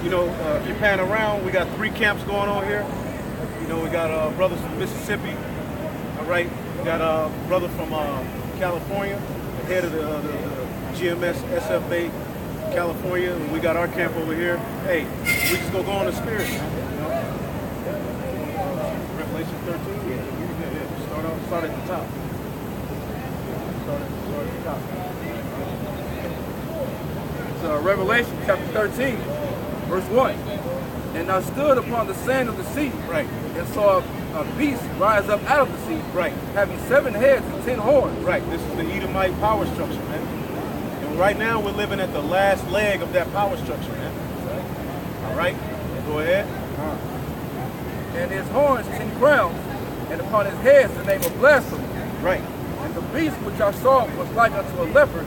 You know, if you pan around, we got 3 camps going on here. You know, we got brothers from Mississippi. All right, we got a brother from California, the head of the GMS SFA California, and we got our camp over here. Hey, we just go on the spirit. You know? Revelation 13. Yeah. Start at the top. Start at the top. It's Revelation chapter 13, verse 1. And I stood upon the sand of the sea, Right. and saw a beast rise up out of the sea, Right. having 7 heads and 10 horns. Right. This is the Edomite power structure, man. And right now we're living at the last leg of that power structure, man. All right. Go ahead. And his horns 10 crowns, and upon his head the name of blasphemy. Right. And the beast which I saw was like unto a leopard,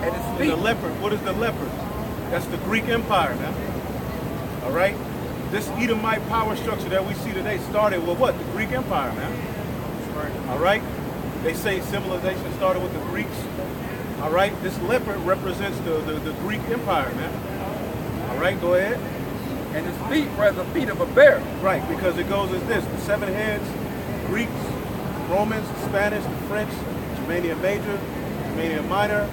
and his feet. The leopard. What is the leopard? That's the Greek Empire, man. All right. This Edomite power structure that we see today started with what? The Greek Empire, man. All right. They say civilization started with the Greeks. All right. This leopard represents the Greek Empire, man. All right. Go ahead. And his feet were as the feet of a bear. Right. Because it goes as this: the 7 heads, Greeks, Romans, Spanish, the French, Germania Major, Germania Minor,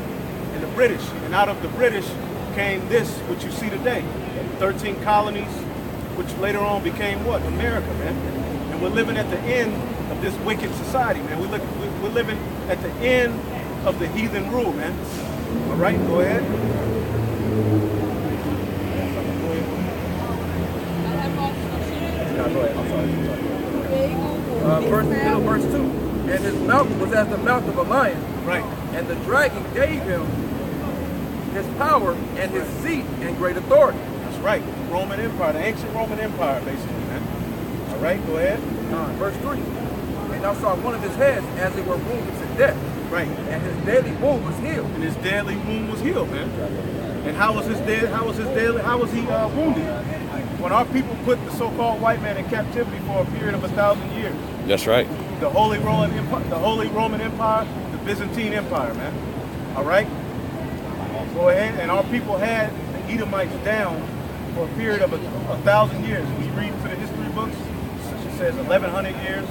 and the British. And out of the British came this, which you see today, 13 colonies, which later on became what? America, man. And we're living at the end of this wicked society, man. We're living at the end of the heathen rule, man. All right, go ahead. Go ahead. I'm sorry. Verse 2. And his mouth was as the mouth of a lion. Right. And the dragon gave him his power and his seat and great authority. That's right. Roman Empire, the ancient Roman Empire, basically, man. All right, go ahead. Verse 3. And I saw one of his heads as it were wounded to death. Right. And his deadly wound was healed. And his deadly wound was healed, man. And how was he wounded? When our people put the so-called white man in captivity for a period of 1,000 years. That's right. The Holy Roman Empire, the Byzantine Empire, man. All right? Go ahead. And our people had the Edomites down for a period of 1,000 years. When you read into the history books, it says 1,100 years.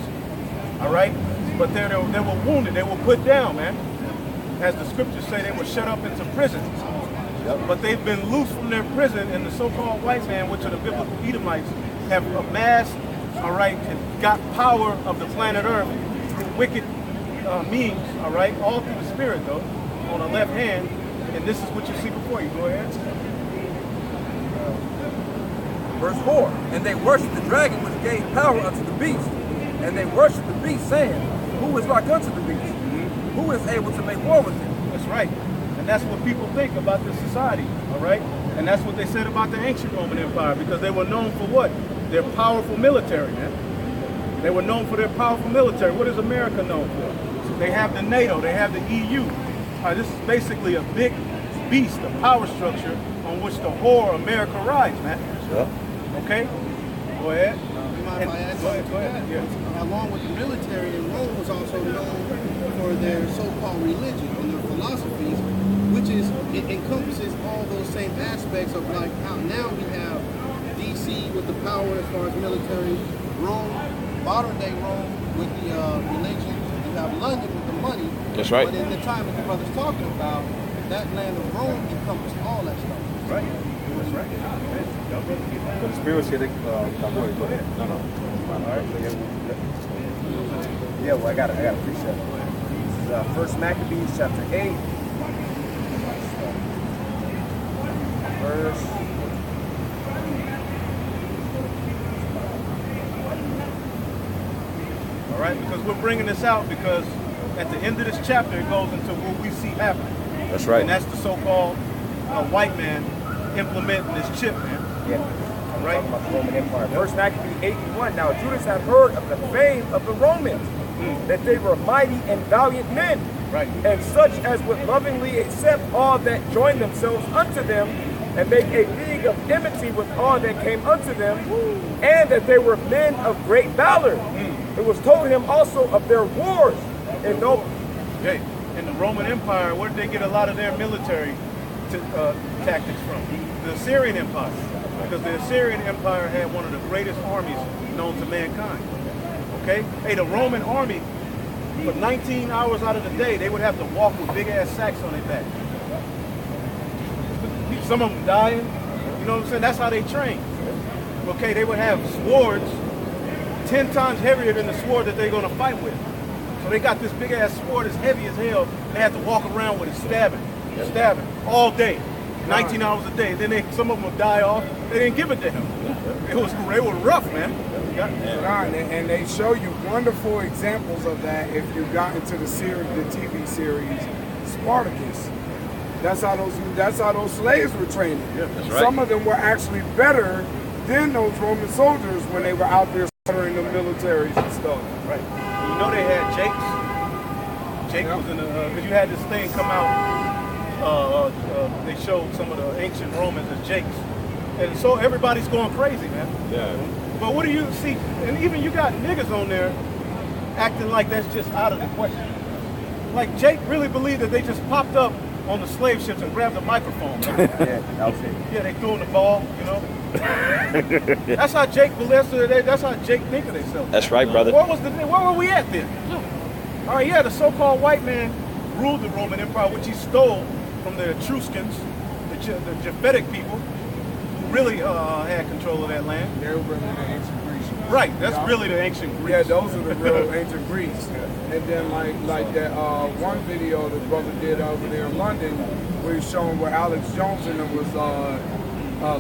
All right? But they were wounded. They were put down, man. As the scriptures say, they were shut up into prisons. But they've been loosed from their prison, and the so-called white man, which are the biblical Edomites, have amassed, all right, and got power of the planet Earth through wicked means, all right, all through the spirit, though, on the left hand. And this is what you see before you. Go ahead. Verse 4. And they worshipped the dragon which gave power unto the beast. And they worshipped the beast, saying, Who is like unto the beast? Who is able to make war with him? That's right. And that's what people think about this society, all right? And that's what they said about the ancient Roman Empire, because they were known for what? Their powerful military, man. They were known for their powerful military. What is America known for? They have the NATO, they have the EU. This is basically a big beast, a power structure on which the whore America rides, man. Yeah. Okay? Go ahead. Go ahead. Yeah. Along with the military, and Rome was also known for their so-called religion and their philosophies, which is, it encompasses all those same aspects of like how now we have DC with the power as far as military, Rome, modern day Rome with the religion, you have London with the money. That's right. But in the time that the brother's talking about, that land of Rome encompassed all that stuff. Right. That's right. Conspiracy, go ahead. No. All right. Yeah, well, I got a precept. This is First Maccabees chapter 8. Verse. All right, because we're bringing this out because at the end of this chapter, it goes into what we see happen. That's right. And that's the so-called white man implementing this chip, man. Yeah. All right. Talking about the Roman Empire. First Maccabees 8:1. Now Judas had heard of the fame of the Romans, that they were mighty and valiant men, Right. and such as would lovingly accept all that joined themselves unto them, and make a league of enmity with all that came unto them, and that they were men of great valor. It was told him also of their wars and no. Okay. In the Roman Empire, where did they get a lot of their military tactics from? the Assyrian Empire. Because the Assyrian Empire had one of the greatest armies known to mankind. Okay? Hey, the Roman army, for 19 hours out of the day, they would have to walk with big ass sacks on their back. Some of them dying. You know what I'm saying? That's how they train. Okay, they would have swords 10 times heavier than the sword that they're gonna fight with. So they got this big ass sword as heavy as hell. They have to walk around with it, stabbing all day, 19 hours a day. Then some of them would die off. They didn't give it to him. They were rough, man. And they show you wonderful examples of that if you got into the TV series Spartacus. That's how those slaves were training. Yeah, that's right. Some of them were actually better than those Roman soldiers when they were out there slaughtering the militaries and stuff. Right. And you know they had Jakes. Jake was in the, because you had this thing come out, they showed some of the ancient Romans as Jakes. And so everybody's going crazy, man. Yeah. But what do you see? And even you got niggas on there acting like that's just out of the question. Like Jake really believed that they just popped up on the slave ships and grabbed the microphone. Yeah, they threw in the ball, you know. That's how Jake believes. That's how Jake think of themselves. That's right, brother. Where were we at then? All right, yeah, the so-called white man ruled the Roman Empire, which he stole from the Etruscans, the Japhetic people, who really had control of that land. They were really the ancient Greece. Right, that's really the ancient Greece. Yeah, those are the real ancient Greeks. And then like that one video the brother did over there in London, where he's showing where Alex Jones and them was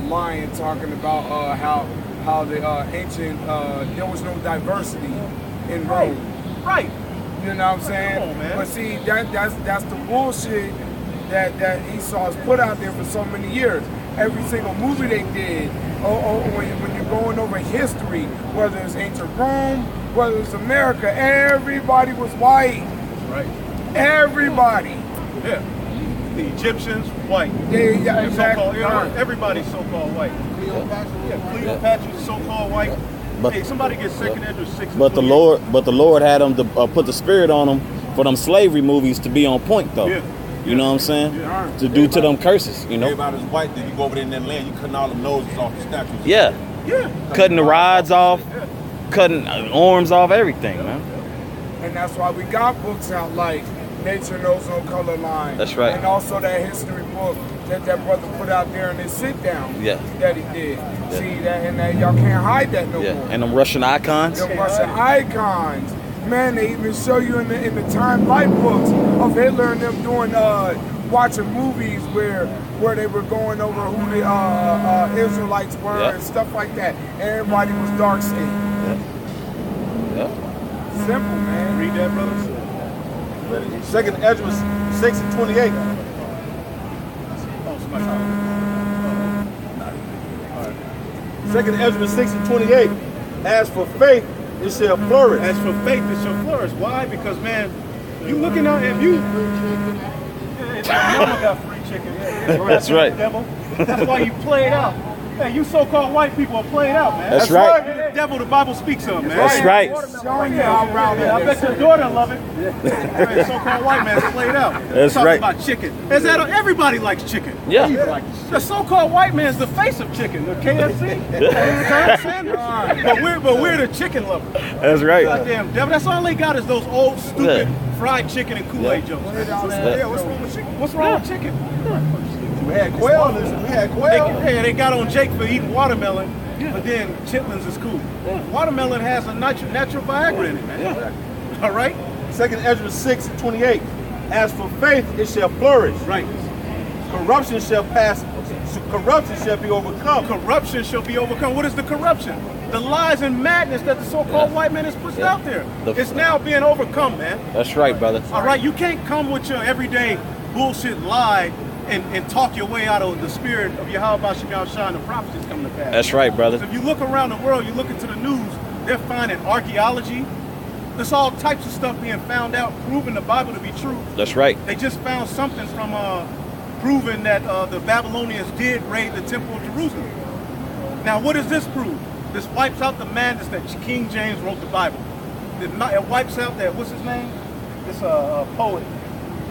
lying, talking about how the ancient there was no diversity in Rome. Right. You know what I'm saying? Come on, man. But see, that's the bullshit that Esau's put out there for so many years. Every single movie they did, when you're going over history, whether it's ancient Rome, whether it's America, everybody was white. Right. Everybody. Yeah. The Egyptians, white. Yeah, exactly. Everybody's so-called white. Cleopatra's so-called white. But- hey, somebody gets second Edward 6. But the Lord had them to put the spirit on them for them slavery movies to be on point though. Yeah. You know what I'm saying? Yeah. To do to them curses, you know? Everybody's white, then you go over there in that land, you cutting all the noses off the statues. Yeah. Yeah. Cutting the rods off, cutting arms off, everything, man. And that's why we got books out like Nature Knows No Color Line. That's right. And also that history book that brother put out there in his sit down that he did. See that, and that y'all can't hide that no Yeah. more. And them Russian icons. The Russian icons. Man, they even show you in the Time Life books of Hitler and them doing watching movies where they were going over who the Israelites were and stuff like that. Everybody was dark skinned. Yeah. Simple, man. Read that, brother. Second Ezra 6 and 28. Oh, somebody. Second Ezra 6 and 28. As for faith, it shall flourish. As for faith, it shall flourish. Why? Because, man, you looking out, if you... Mama got free chicken. That's right. Devil. That's why you play it out. Hey, you so-called white people are playing out, man. That's right. The devil, the Bible speaks of, man. That's right. Showing you how round I bet your daughter love it. Hey, so-called white man's played out. That's Talking right. about chicken. Everybody likes chicken. Yeah. The so-called white man's the face of chicken. The KFC, but we're the chicken lovers. That's right. Goddamn devil. That's all they got is those old stupid fried chicken and Kool-Aid jokes. Yeah, what's wrong with chicken? What's wrong with chicken? We had quail. We had quail. They got on Jake for eating watermelon, but then chitlins is cool. Watermelon has a natural Viagra in it, man. All right? Second Ezra 6 and 28. As for faith, it shall flourish. Right. Corruption shall pass. Corruption shall be overcome. Corruption shall be overcome. What is the corruption? The lies and madness that the so-called white man has pushed out there. It's now being overcome, man. That's right, brother. All right? You can't come with your everyday bullshit lie and talk your way out of the spirit of Yahweh Shem Yahushua and the prophecies coming to pass. That's right, brother. If you look around the world, you look into the news, they're finding archaeology. There's all types of stuff being found out, proving the Bible to be true. That's right. They just found something from proving that the Babylonians did raid the Temple of Jerusalem. Now, what does this prove? This wipes out the madness that King James wrote the Bible. It wipes out that, what's his name? This poet.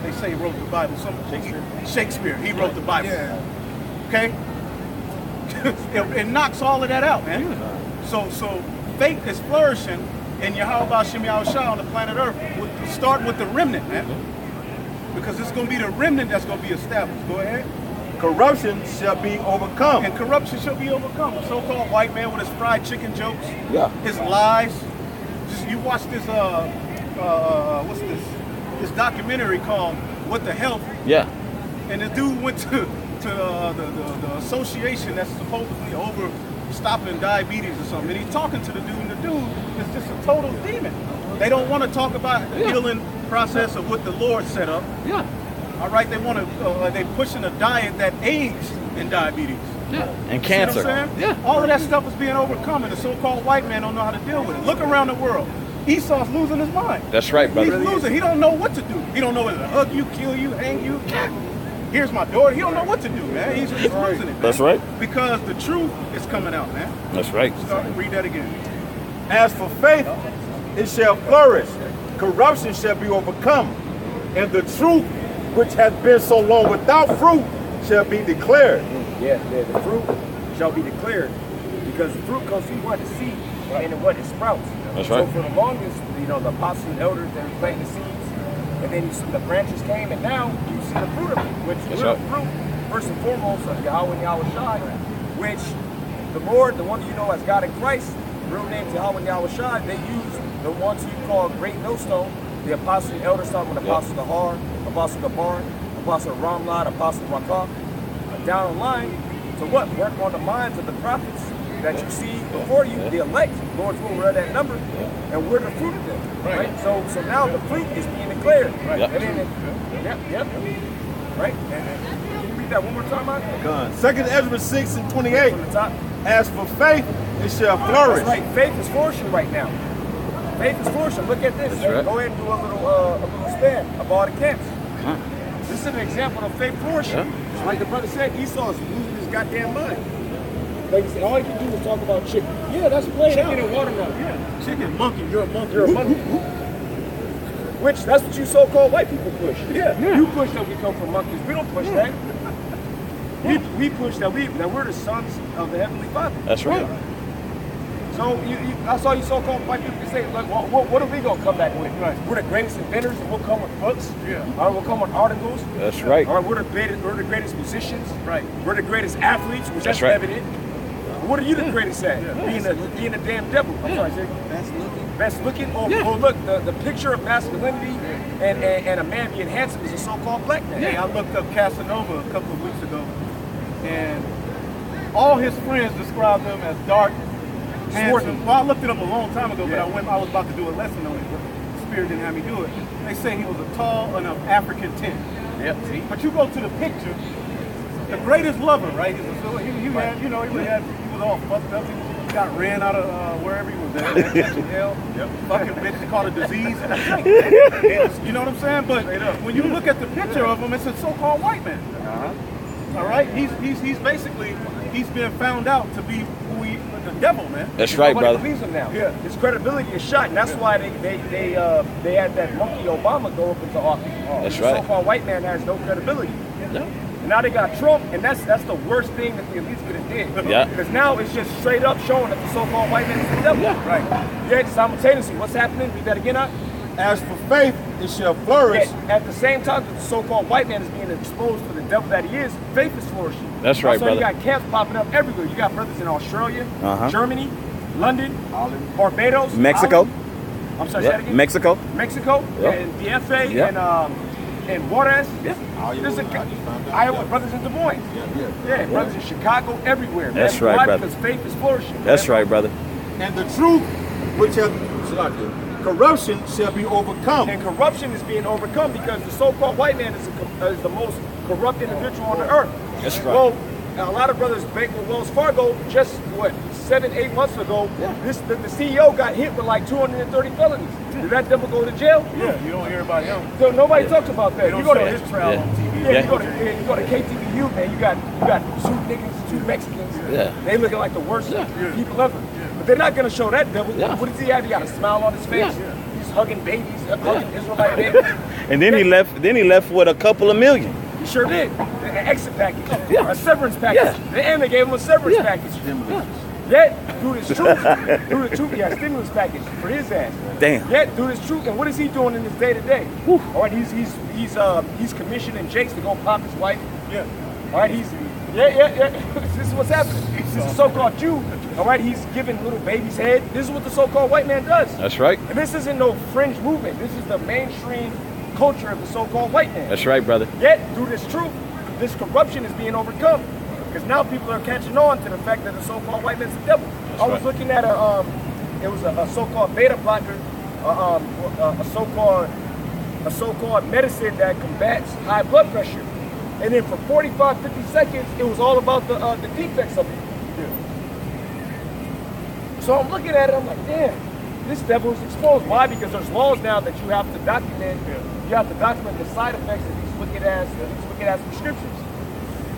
They say he wrote the Bible. Shakespeare. He wrote the Bible. Yeah. Okay? it knocks all of that out, man. So faith is flourishing in Yahweh Shem Yahushua on the planet Earth, starting with the remnant, man. Because it's going to be the remnant that's going to be established. Go ahead. Corruption shall be overcome. And corruption shall be overcome. The so-called white man with his fried chicken jokes, Yeah. his lies. Just you watch this, what's this? This documentary called "What the Hell?" Yeah. And the dude went to the association that's supposedly over stopping diabetes or something. And he's talking to the dude, and the dude is just a total demon. They don't want to talk about the healing process of what the Lord set up. Yeah. All right, they want to. They pushing a diet that aids in diabetes. Yeah. And See cancer. what I'm saying? Yeah. All of that stuff is being overcome, and the so-called white man don't know how to deal with it. Look around the world. Esau's losing his mind. That's right, He's brother. losing. He don't know what to do. He don't know whether to hug you, kill you, hang you. Here's my daughter. He don't know what to do, man. He's losing it. Man. That's right. Because the truth is coming out, man. That's right. Read that again. As for faith, it shall flourish. Corruption shall be overcome. And the truth, which has been so long without fruit, shall be declared. Yeah, the fruit shall be declared, because the fruit comes from what? The seed, and then what? It sprouts. That's So right. for the longest, the apostles and elders, they were planting the seeds, and then you see the branches came, and now you see the fruit of it, which That's real right. fruit, first and foremost, of Yahweh and Yahweh Shai, which the Lord, the one that you know as God in Christ, real names Yahweh and Yahweh Shai, they use the ones who you call great millstone, the apostles and elders, talking about Apostle Gahar, Apostle Gabar, Apostle Ramlad, Apostle Rakah, down the line, to what? Work on the minds of the prophets that you see before you, the elect. Lord's will read that number, and we're the fruit of them. Right? So now the fruit is being declared. Right? Yep. And then, yep. Right? And can you read that one more time, Mike? Done. 2 Ezra 6:28. From the top. As for faith, it shall flourish. That's right. Faith is flourishing right now. Faith is flourishing. Look at this. That's right. Go ahead and do a little span of all the camps. This is an example of faith flourishing. Like the brother said, Esau is losing his goddamn mind. Like he said, all he can do is talk about chicken. Yeah, that's playing out. Chicken and watermelon. Yeah. Chicken, monkey. You're a monkey. You're a monkey. Which, that's what you so-called white people push. Yeah. You push that we come from monkeys. We don't push that. We push that we're the sons of the Heavenly Father. That's right. So I saw you so-called white people say, like, what are we gonna come back with? Right. We're the greatest inventors, and we'll come with books. Yeah. All right, we'll come with articles. That's right. All right, we're the greatest musicians. Right. We're the greatest athletes, which That's that's right. evident. What are you the greatest at? Being a damn devil. I'm sorry, say best looking. Or look, the picture of masculinity and a man being handsome is a so-called black man. Hey, I looked up Casanova a couple of weeks ago, and all his friends described him as dark, handsome. Well, I looked it up a long time ago, but I was about to do a lesson on it, but the Spirit didn't have me do it. They say he was a tall and of African tint. Yep. See. But you go to the picture, the greatest lover, right? He was all fucked up. He got ran out of wherever he was at. Catching hell. Fucking bitch caught a disease. You know what I'm saying? But when you look at the picture of him, it's a so-called white man. All right? He's basically, he's been found out to be the devil, man. That's right, Nobody brother. believes him now. Yeah. His credibility is shot, and that's why they had that monkey Obama go up into office. That's The right. so-called white man has no credibility. Yeah. And now they got Trump, and that's the worst thing that the elites could have did. Yeah. Because now it's just straight up showing that the so-called white man is the devil. Yeah. Right. Yet simultaneously, what's happening? Read that again, As for faith, it shall flourish. Yet, at the same time that the so-called white man is being exposed for the devil that he is, faith is flourishing. That's right, So brother. you got camps popping up everywhere. You got brothers in Australia, Uh-huh. Germany, London, Barbados, Mexico. Holland. I'm sorry, say that Yeah. again? Mexico. Mexico, Yeah. and DFA, Yeah. and Juarez. Yeah. There's Iowa brothers in Des Moines. Yeah, brothers in Chicago, everywhere. Man. That's right, Why? brother. Because faith is flourishing. That's man. right, brother. And the truth, which has corruption, shall be overcome. And corruption is being overcome because the so-called white man is the most corrupt individual on the earth. That's right. Well, a lot of brothers bank with Wells Fargo just, 7-8 months ago, the CEO got hit with like 230 felonies. Did that devil go to jail? Yeah, you don't hear about him. So nobody talks about that. They don't You go to show his trial Yeah. on TV. Yeah, Yeah. you go to KTVU, man. You got two niggas, two Mexicans. Yeah. They looking like the worst people ever. But they're not gonna show that devil. Yeah. What does he have? He got a smile on his face. Yeah. He's hugging babies, hugging Israelite babies. And then he left with a couple of million. He sure did. An exit package. Yeah. A severance package. Yeah. And they gave him a severance Yeah. package. Yet, through this truth, yeah, stimulus package for his ass. Damn. Yet, through this truth, and what is he doing in his day to day? All right, he's commissioning Jakes to go pop his wife. Yeah. All right, yeah. This is what's happening. This is a so-called Jew. All right, he's giving little babies head. This is what the so-called white man does. That's right. And this isn't no fringe movement. This is the mainstream culture of the so-called white man. That's right, brother. Yet, through this truth, this corruption is being overcome. Because now people are catching on to the fact that the so-called white man's the devil. I was looking at a so-called beta blocker, a so-called medicine that combats high blood pressure. And then for 45, 50 seconds, it was all about the defects of it. So I'm looking at it, I'm like, damn, this devil is exposed. Why? Because there's laws now that you have to document. You have to document the side effects of these wicked ass prescriptions,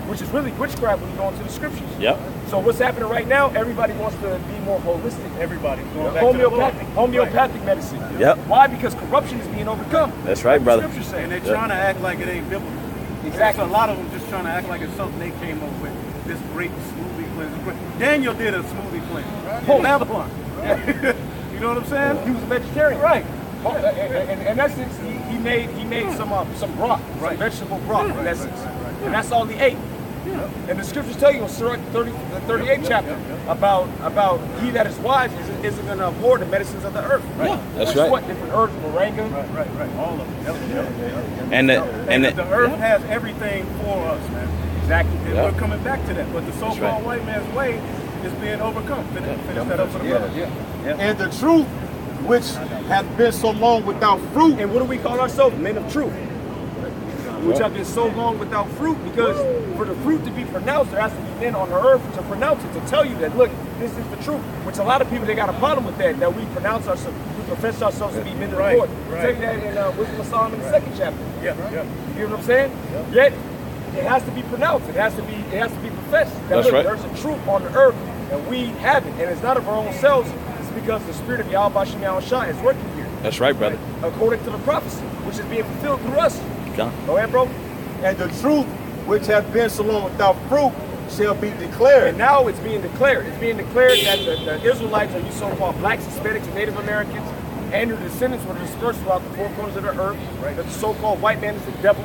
which is really witchcraft when you go into the scriptures. Yep. So what's happening right now? Everybody wants to be more holistic. Everybody's going back to the Lord. Homeopathic medicine. Yep. Why? Because corruption is being overcome. That's right, brother. Scriptures say. And they're trying to act like it ain't biblical. Exactly. So a lot of them just trying to act like it's something they came up with. This great smoothie cleanse. Daniel did a smoothie cleanse. Babylon. You know what I'm saying? He was a vegetarian. Right. In essence, he made some broth, some vegetable broth in essence. And that's all he ate. And the scriptures tell you in Surah 38th chapter about he that is wise isn't going to abhor the medicines of the earth. Right? Yeah, that's Which right. is what? Different herbs, moringa. Right. All of them. And the earth has everything for us, man. Exactly. And we're coming back to that. But the so-called right. white man's way is being overcome. Finish that up for the brother. And the truth, which hath been so long without fruit, And what do we call ourselves? Men of truth. Which have been so long without fruit, because for the fruit to be pronounced, there has to be men on the earth to pronounce it, to tell you that, look, this is the truth. Which a lot of people, they got a problem with that we pronounce ourselves, we profess ourselves to be men of the Lord. Right. Tell you that in Wisdom of Solomon, the 2nd chapter. Yeah. You hear what I'm saying? Yet, it has to be pronounced. It has to be professed. That, That's look, right. There's a truth on the earth, and we have it. And it's not of our own selves. It's because the spirit of Yahweh Shem Yahushua is working here. That's right, brother. According to the prophecy, which is being fulfilled through us. John. Go ahead, bro. and the truth, which hath been so long without fruit, shall be declared. And now it's being declared. It's being declared that the Israelites, or you so-called blacks, Hispanics, and Native Americans, and their descendants were dispersed throughout the four corners of the earth. Right. That the so-called white man is the devil.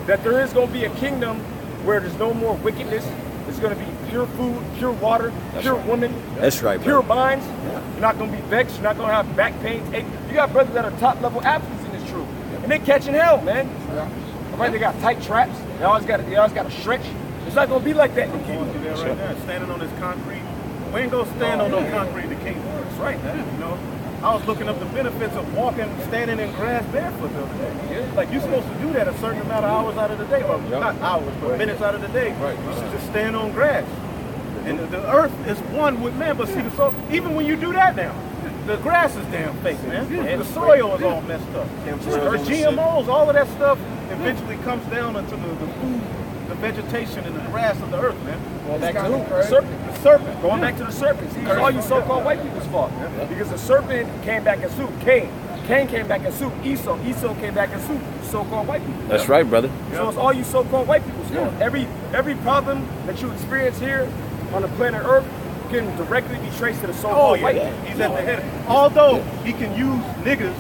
That there is going to be a kingdom where there's no more wickedness. There's going to be pure food, pure water, pure women. That's right, pure bro. minds. You're not going to be vexed. You're not going to have back pain. You got brothers that are top-level athletes in this truth, and they're catching hell, man. All right, they got tight traps. They always got to stretch. It's not going to be like that in the kingdom. Right there, standing on this concrete. We ain't gonna stand on no concrete in the kingdom. That's right, man. You know, I was looking up the benefits of walking, standing in grass barefoot the other day. Like you're supposed to do that a certain amount of hours out of the day, well, not hours, but minutes out of the day. Right. You should just stand on grass. And the earth is one with man. But see, so even when you do that now, the grass is damn fake, man. And the soil is all messed up. The GMOs, all of that stuff eventually comes down into the food, the vegetation, and the grass of the earth, man. Going back to who? The serpent. The serpent. Going back to the serpent. See, it's all you so-called white people's fault. Because the serpent came back as who? Cain. Cain came back as who? Esau. Esau came back as who? So-called white people. That's right, brother. So it's all you so-called white people's fault. Every problem that you experience here on the planet Earth can directly be traced to the so-called white man. He's at the head. Although he can use niggas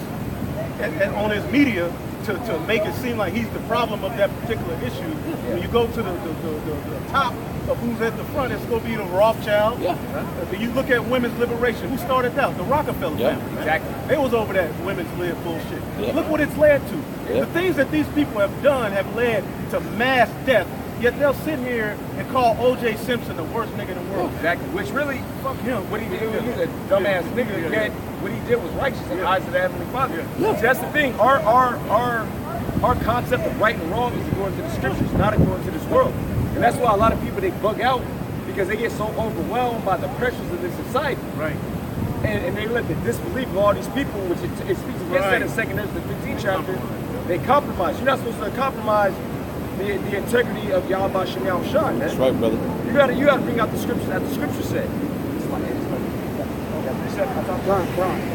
on his media to make it seem like he's the problem of that particular issue. When you go to the top of who's at the front, it's going to be the Rothschild. You look at women's liberation. Who started that? The Rockefeller family. Man. Exactly. They was over that women's lib bullshit. Look what it's led to. The things that these people have done have led to mass death. Yet they'll sit here and call O.J. Simpson the worst nigga in the world. Exactly. Which really, fuck him. What he did, he was a dumbass nigga. Yet what he did was righteous in the eyes of the Heavenly Father. See, that's the thing. Our concept of right and wrong is according to the scriptures, not according to this world. And that's why a lot of people, they bug out because they get so overwhelmed by the pressures of this society. Right. And they let the disbelief of all these people, which it speaks against that in 2nd Ezra, the 15th chapter. They compromise. You're not supposed to compromise the integrity of Yahweh Shem Yahushua. That's right, brother. You gotta bring out the scriptures as the scripture said.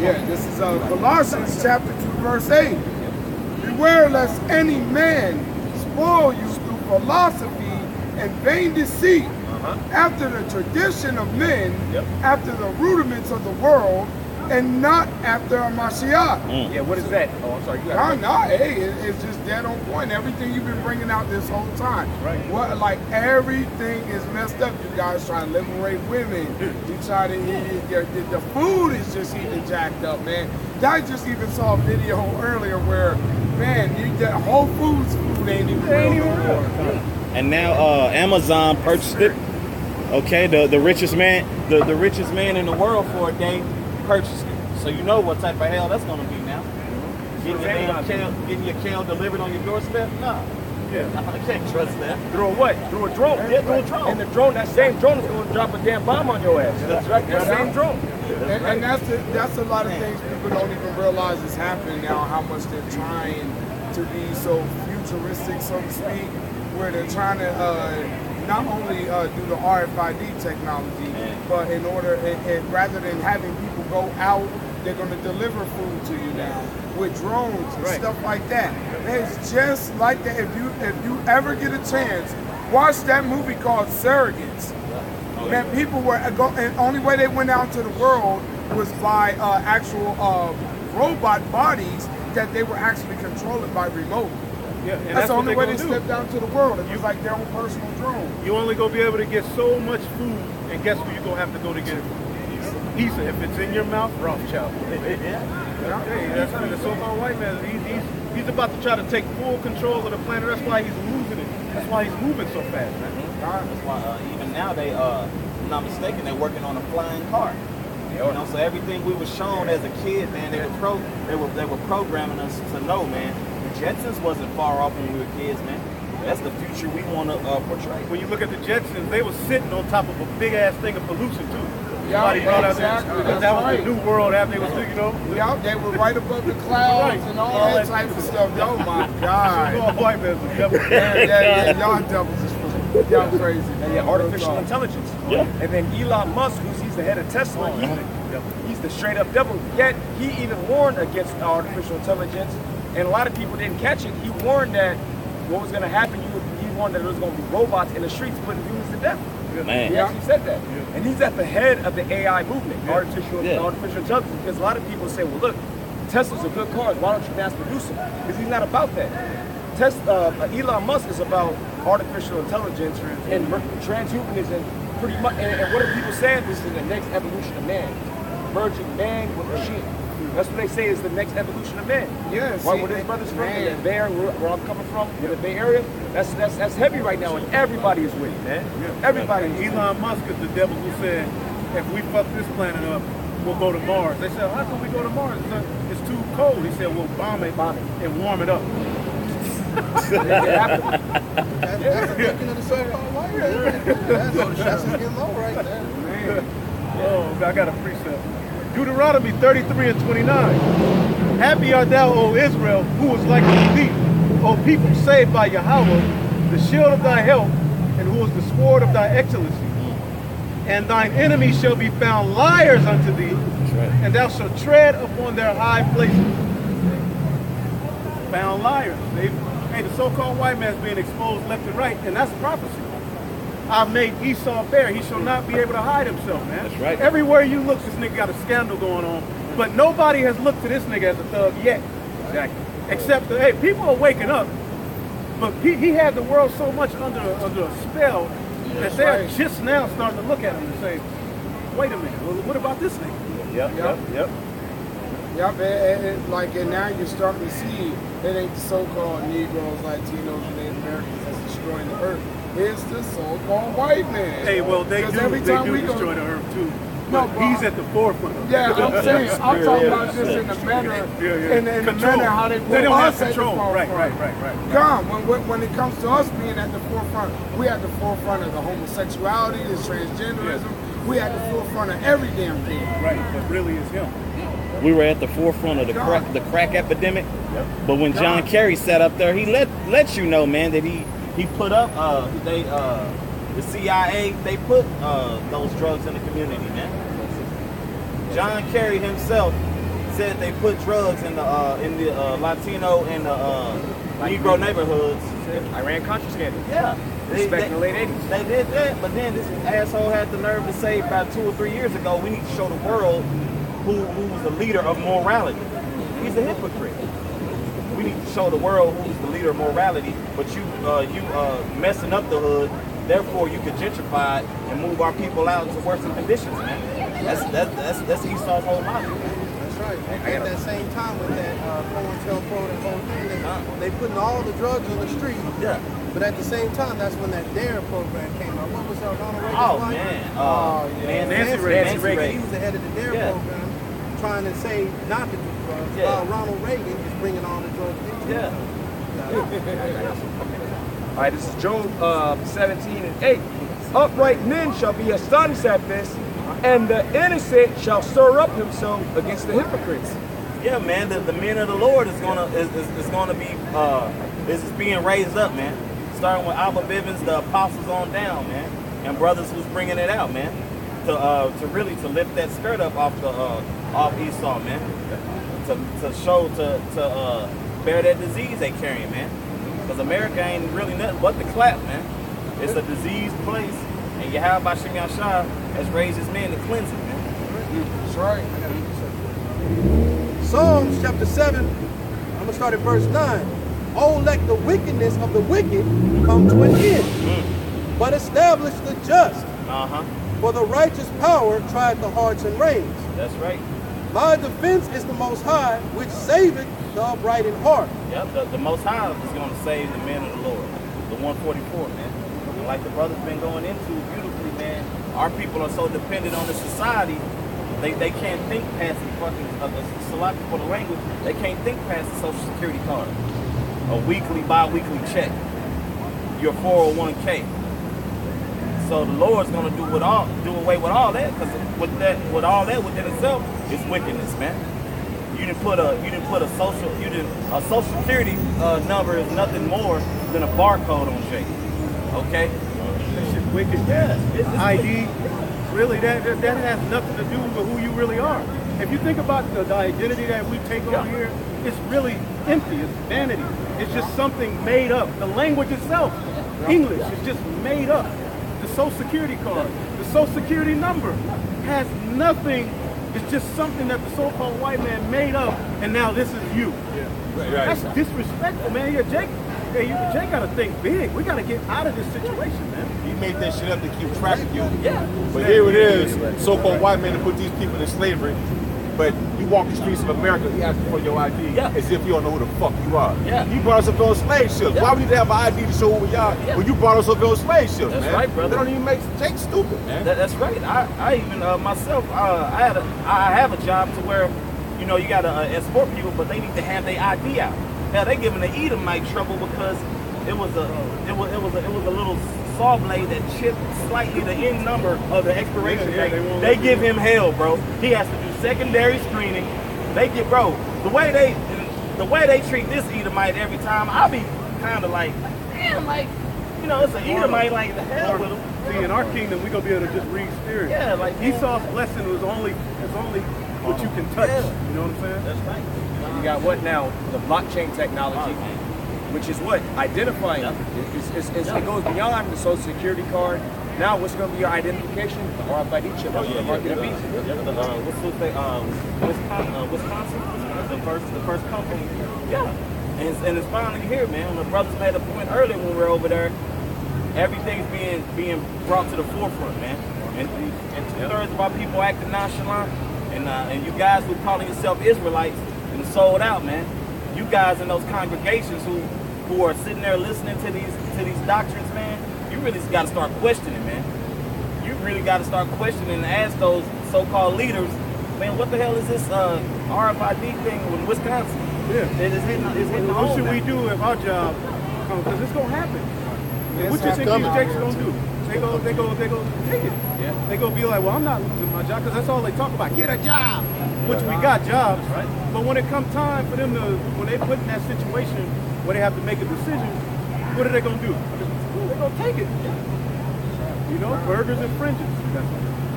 Yeah, this is Colossians chapter 2, verse 8. Beware lest any man spoil you through philosophy and vain deceit, after the tradition of men, after the rudiments of the world, and not after a Mashiach. Yeah, what is that? Oh, I'm sorry. It's just dead on point. Everything you've been bringing out this whole time. Right. What, like, everything is messed up. You guys try to liberate women. You try to the food is just even jacked up, man. I just even saw a video earlier where, man, the Whole Foods food ain't even real no more. And now Amazon purchased it. Okay, the richest man, the richest man in the world for a day purchased it. So you know what type of hell that's gonna be now. Getting your kale delivered on your doorstep? Nah. Yeah. I can't trust that. Through a what? Through a drone. Yeah, through a drone. And the drone, that same drone is going to drop a damn bomb on your ass. That's right. That same drone. And that's a lot of things people don't even realize is happening now, how much they're trying to be so futuristic, so to speak, where they're trying to not only do the RFID technology, but in order, rather than having people go out, they're going to deliver food to you now with drones and stuff like that. It's just like that. If you ever get a chance, watch that movie called Surrogates. Man, people were and the only way they went out to the world was by actual robot bodies that they were actually controlling by remote. Yeah, and that's the only way they do. stepped out to the world. It was like their own personal drone. You only gonna be able to get so much food, and guess where you gonna have to go to get it from? Isa. If it's in your mouth, Rothschild. Hey, that's how the so-called white man. He's about to try to take full control of the planet. That's why he's losing it. That's why he's moving so fast, man. That's why even now they, if I'm not mistaken, they're working on a flying car. You know, so everything we were shown as a kid, man, they were programming us to know, man. The Jetsons wasn't far off when we were kids, man. That's the future we want to portray. When you look at the Jetsons, they were sitting on top of a big ass thing of pollution too. Yeah, Somebody brought out exactly. that was the new world after they was, you know. Yeah, they were right above the clouds and all that type of stuff. Oh my God. So white man, Yeah, y'all devils is y'all crazy. And yeah, artificial intelligence. Yeah. And then Elon Musk, he's the head of Tesla, he's the straight up devil. Yet he even warned against artificial intelligence, and a lot of people didn't catch it. He warned that what was going to happen. He warned that there was going to be robots in the streets putting humans to death. Man. He actually said that. And he's at the head of the AI movement, artificial intelligence, because a lot of people say, well, look, Tesla's a good car. Why don't you mass produce them? Because he's not about that. Elon Musk is about artificial intelligence and transhumanism, pretty much. And what are people saying? This is the next evolution of man, merging man with machine. That's what they say is the next evolution of man. Yeah, where his brothers from, in the Bay Area, where I'm coming from, in the Bay Area, that's heavy right now, and everybody is with it, man. Everybody. Elon Musk is the devil who said, if we fuck this planet up, we'll go to Mars. They said, how can we go to Mars? It's too cold. He said, we'll bomb it and warm it up. That's the thinking of the so-called white man. That's all the shots is getting low right there. Man. Oh, I got a precept. Deuteronomy 33 and 29. Happy art thou, O Israel, who was like unto thee, O people saved by Yahweh, the shield of thy help, and who is the sword of thy excellency. And thine enemies shall be found liars unto thee, and thou shalt tread upon their high places. Found liars. Hey, the so-called white man's being exposed left and right, and that's prophecy. I've made Esau bare. He shall not be able to hide himself, man. That's right. Everywhere you look, this nigga got a scandal going on. But nobody has looked to this nigga as a thug yet. Exactly. Except that, hey, people are waking up. But he had the world so much under a spell that they're just now starting to look at him and say, wait a minute, well, what about this nigga? Yep. And now you're starting to see it ain't the so-called Negroes, Latinos, and Native Americans that's destroying the earth. It's the so-called white man. Hey, well, they do destroy the earth too. But he's at the forefront of it. Yeah, I'm saying, I'm talking about just in the manner, in the manner how they don't have us at the control. forefront. Right. God, when it comes to us being at the forefront, we at the forefront of the homosexuality, the transgenderism. We at the forefront of every damn thing. Right, but really it's him. We were at the forefront of the crack epidemic. But when John Kerry sat up there, he let you know, man, that he put up the CIA, they put those drugs in the community, man. John Kerry himself said they put drugs in the Latino and the Negro neighborhoods Iran-Contra scandal. Yeah. Back in the late 80s. They did that, but then this asshole had the nerve to say about 2 or 3 years ago, we need to show the world who was the leader of morality. He's a hypocrite. We need to show the world who's the leader of morality, but you messing up the hood, therefore you could gentrify it and move our people out into worse conditions, man. That's Esau's whole logic. That's right. At that same time with that COINTELPRO, the whole thing, they putting all the drugs on the street. Yeah. But at the same time, that's when that DARE program came out. What was that, Ronald Reagan's Oh, wife? man. Nancy Reagan. He was the head of the DARE Yeah. program, trying to say not to do drugs, Yeah. while Ronald Reagan is bringing all the drugs into Yeah. All right, this is Job 17:8. Upright men shall be astonished at this, and the innocent shall stir up himself against the hypocrites. Yeah, man. The men of the Lord is being raised up, man. Starting with Abba Bivens, the apostles on down, man, and brothers who's bringing it out, man, to really lift that skirt up off Esau, man, to bear that disease they carrying, man. Because America ain't really nothing but the clap, man. It's a diseased place, and Yahweh Shem Yashah has raised his men to cleanse it, man. That's right. Psalms chapter 7, I'm going to start at verse 9. Oh, let the wickedness of the wicked come to an end, but establish the just. For the righteous power tried the hearts and reins. That's right. My defense is the Most High, which saveth the upright in heart. Yep, the Most High is going to save the men of the Lord. The 144, man. And like the brother's been going into beautifully, man, our people are so dependent on the society, they can't think past the fucking, select for the language, they can't think past the Social Security card. A weekly, bi-weekly check. Your 401k. So the Lord's gonna do away with all that, because with all that within itself is wickedness, man. You didn't put a social security number is nothing more than a barcode on Jake. Okay? That shit's wicked. Yeah. It's ID, really, that has nothing to do with who you really are. If you think about the identity that we take on here, it's really empty. It's vanity. It's just something made up. The language itself, English, is just made up. The Social Security card, the Social Security number has nothing. It's just something that the so-called white man made up, and now this is you. That's disrespectful, man. Jake got to think big. We got to get out of this situation, man. He made that shit up to keep track of you. Yeah. But here it is, so-called white men to put these people in slavery. But you walk the streets of America, he asking for your ID as if you don't know who the fuck you are. Yeah. You brought us up on slave ships. Why would you have an ID to show who we are when you brought us up on slave ships, That's man? right, brother. They don't even make Jake stupid, man. That's right. I even myself, I have a job to where, you gotta escort people, but they need to have their ID out. Hell, they giving the Edomite trouble because it was a little saw blade that chipped slightly the end number of the expiration date. They give him hell, bro. He has to do secondary screening. They get, bro, the way they treat this Edomite every time, I'll be kind of like, damn, like, it's an Edomite, like, the hell with him. See, in our kingdom, we gonna be able to just read spirit. Yeah, like Esau's blessing is only what you can touch. Yeah. You know what I'm saying? That's right. You got what now? The blockchain technology, which is what? Identifying. It goes beyond the Social Security card. Now, what's going to be your identification? The RFID chip. Market of beast. Wisconsin, the first company. Yeah, and it's finally here, man. The brothers made a point earlier when we were over there. Everything's being brought to the forefront, man. And 2/3 of our people acting nonchalant, and you guys who calling yourself Israelites and sold out, man. You guys in those congregations who are sitting there listening to these doctrines, man. You really got to start questioning, man. You really got to start questioning and ask those so-called leaders, man, what the hell is this RFID thing with Wisconsin? Yeah. It's hitting What home should now. we do if our job comes? Because it's gonna happen. What you think these jakes gonna do? They go take it. Yeah. They gonna be like, well, I'm not losing my job, because that's all they talk about. Get a job, which we got jobs, right? But when it comes time for them when they put in that situation where they have to make a decision, what are they gonna do? They're gonna take it. Burgers and fringes.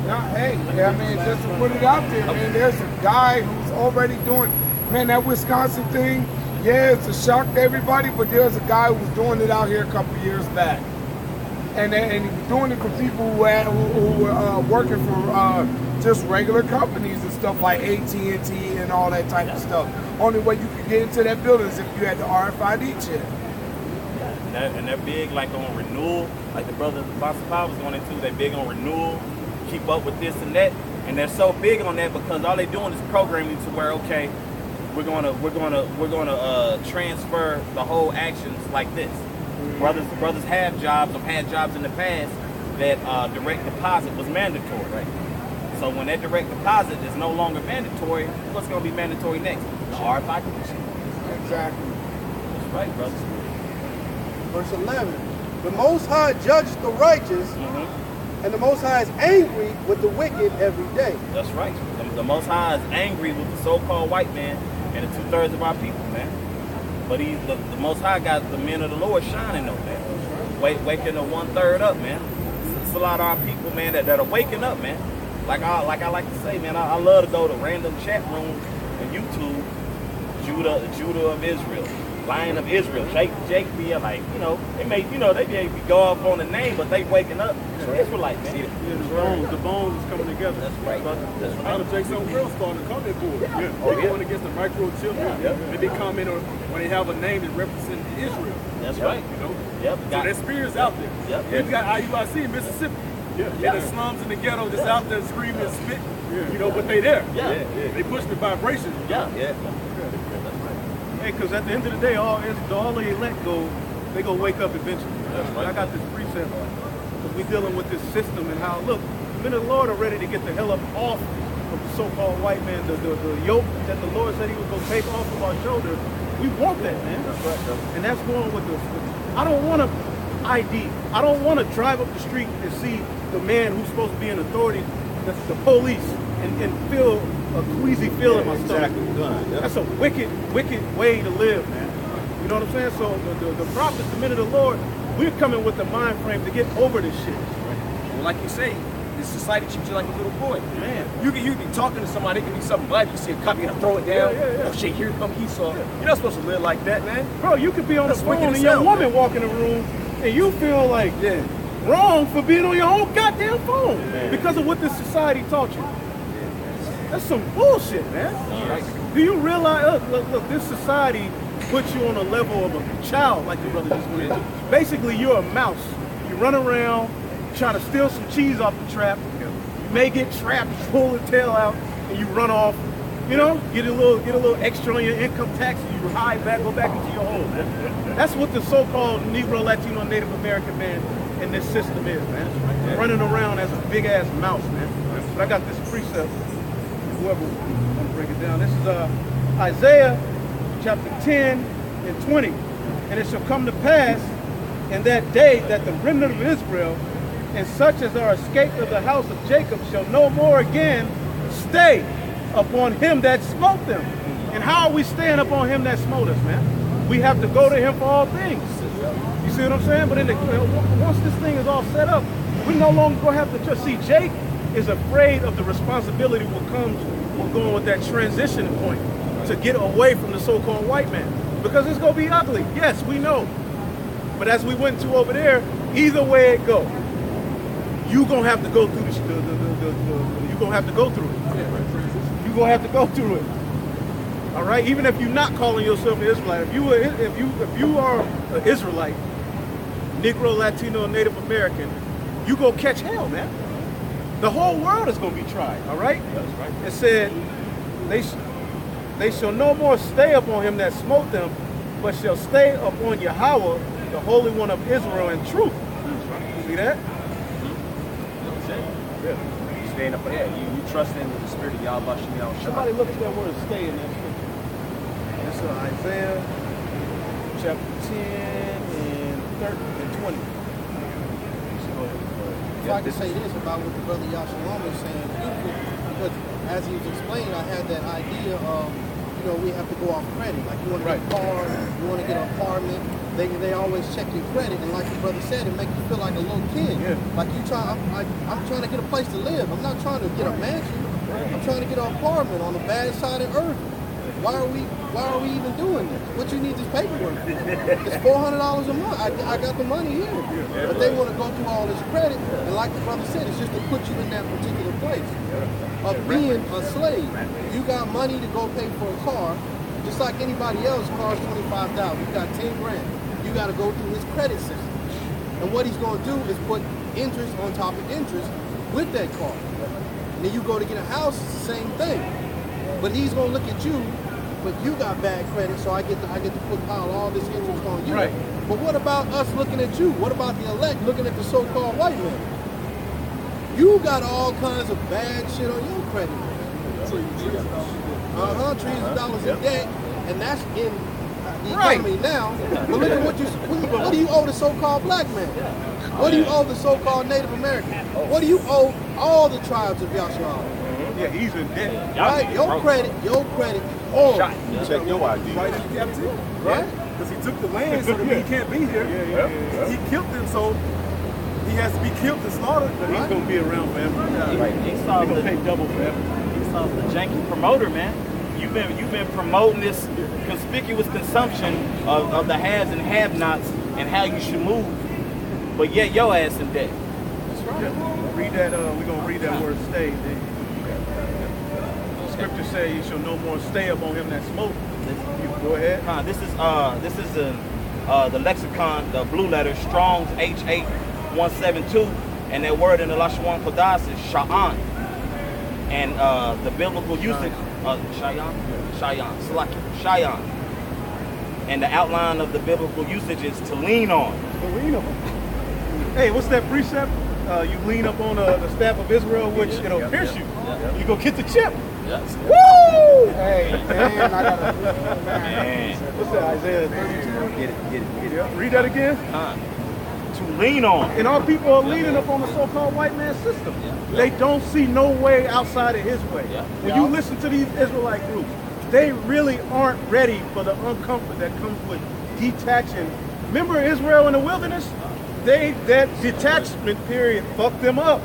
Now, hey, I mean, just to put it out there, man, there's a guy who's already doing, man, that Wisconsin thing, Yeah, it's a shock to everybody, but there's a guy who was doing it out here a couple years back. And he was doing it for people who were working for just regular companies and stuff like AT&T and all that type of stuff. Only way you could get into that building is if you had the RFID chip. And they're big like on renewal, like the brother Apostle Paul was going into. They're big on renewal, keep up with this and that, and they're so big on that because all they're doing is programming to where okay, we're gonna transfer the whole actions like this. Brothers have jobs or had jobs in the past that direct deposit was mandatory, right? So when that direct deposit is no longer mandatory, what's going to be mandatory next? The RFID machine. Exactly. That's right, brothers. Verse 11. The Most High judges the righteous, and the Most High is angry with the wicked every day. That's right. The Most High is angry with the so-called white man and the 2/3 of our people, man. But the Most High got the men of the Lord shining on, man. Waking the 1/3 up, man. It's a lot of our people, man, that are waking up, man. Like I like to say, man, I love to go to random chat rooms on YouTube. Judah of Israel, Lion of Israel, Jake be like, they may go off on the name, but they waking up. Israelite, man. Yeah, the bones is coming together. That's right. That's right. Out of Jason World starting to comment board. Yeah. They're going against the microchip. Yeah. And they comment on when they have a name that represents Israel. That's right. Yep. So that spirit is out there. Yep. We've got IUIC in Mississippi. In the slums in the ghetto, just out there screaming and spit. But they there. Yeah. They push the vibration. Yeah. Hey, because at the end of the day, all the elect they go wake up eventually. That's right. I got this precept because we're dealing with this system and how, look, the men of the Lord are ready to get the hell up off of the so-called white man, the yoke that the Lord said he was going to take off of our shoulders. We want that, man. That's right. And that's going with I don't want to ID. I don't want to drive up the street and see the man who's supposed to be in authority, that's the police, and feel a queasy feel in my stomach. That's a wicked way to live, man. You know what I'm saying? So the prophets, the men of the Lord, we're coming with the mind frame to get over this shit. Well, like you say, this society treats you like a little boy. Man, you be talking to somebody, it can be something bad. You see a cop, you gotta throw it down. Oh shit, here come Esau. You're not supposed to live like that, man. Bro, you could be on That's the phone wicked and as your hell, woman man. walk in the room and you feel like wrong for being on your own goddamn phone because of what this society taught you. That's some bullshit, man. Do you realize, look, this society puts you on a level of a child, like your brother just went into. Basically, you're a mouse. You run around, trying to steal some cheese off the trap. You may get trapped, pull the tail out, and you run off. Get a little extra on your income tax, and you hide back, go back into your hole, man. That's what the so-called Negro, Latino, Native American man in this system is, man. Running around as a big-ass mouse, man. But I got this precept. Whoever want to break it down. This is Isaiah chapter 10 and 20. And it shall come to pass in that day that the remnant of Israel and such as are escaped of the house of Jacob shall no more again stay upon him that smote them. And how are we staying upon him that smote us, man? We have to go to him for all things. You see what I'm saying? But once this thing is all set up, we no longer going to have to trust. See, Jake is afraid of the responsibility what comes with going with that transition point to get away from the so-called white man. Because it's going to be ugly. Yes, we know. But as we went to over there, either way it go, you're going to have to go through you're going to have to go through it. You're going to have to go through it. All right? Even if you're not calling yourself an Israelite, if you are an Israelite, Negro, Latino, Native American, you go catch hell, man. The whole world is going to be tried, all right? That's right. It said, they shall no more stay upon him that smote them, but shall stay upon Yahweh, the Holy One of Israel, in truth. That's right. See that? Yeah. You stand up for that. You trust in the spirit of Yahweh Shem. Somebody look at that word stay in that scripture. This is Isaiah chapter 10 and 20. If I can say this about what the brother Yashalom was saying, because as he was explaining, I had that idea of, we have to go off credit. Like you want to get a car, you want to get an apartment, they always check your credit. And like the brother said, it makes you feel like a little kid. Yeah. Like I'm trying to get a place to live. I'm not trying to get a mansion. I'm trying to get an apartment on the bad side of earth. why are we even doing this? What you need this paperwork for? It's $400 a month. I got the money here. But they want to go through all this credit, and like the brother said, it's just to put you in that particular place of being a slave. You got money to go pay for a car, just like anybody else. Car's $25,000. You got 10 grand. You got to go through his credit system, and what he's going to do is put interest on top of interest with that car. And then you go to get a house, it's the same thing. But he's gonna look at you, but you got bad credit, so I get to pile all this interest on you. Right. But what about us looking at you? What about the elect looking at the so-called white man? You got all kinds of bad shit on your credit. Trillions of dollars in debt, and that's in the economy now. But look at what do you owe the so-called black man? What do you owe the so-called Native American? What do you owe all the tribes of Yashua? Yeah, he's in debt. Right? Your credit is on. Check your ID. Right into captivity. Right? Because he took the land so that he can't be here. He killed them, so he has to be killed and slaughtered. But he's gonna be around forever. He saw He's gonna the pay double forever. janky promoter, man. You've been promoting this conspicuous consumption of the haves and have-nots and how you should move, but yet your ass in debt. That's right. Read that. We're gonna read that word "stay." Scripture say, "You shall no more stay upon him that smoke." Go ahead. This is the lexicon, the blue letter, Strong's H8172, and that word in the Lashawan Kodas is sha'an, and the biblical usage shayan, and the outline of the biblical usage is to lean on. Hey, what's that precept? You lean up on the staff of Israel, which it'll pierce you. You go get the chip. Yes. Woo! Hey, man, I gotta. Man. What's that? Isaiah 32. Get it. Yeah. Read that again. To lean on. And our people are leaning up on the so-called white man system. They don't see no way outside of his way. When you listen to these Israelite groups, they really aren't ready for the uncomfort that comes with detaching. Remember Israel in the wilderness? That detachment period fucked them up.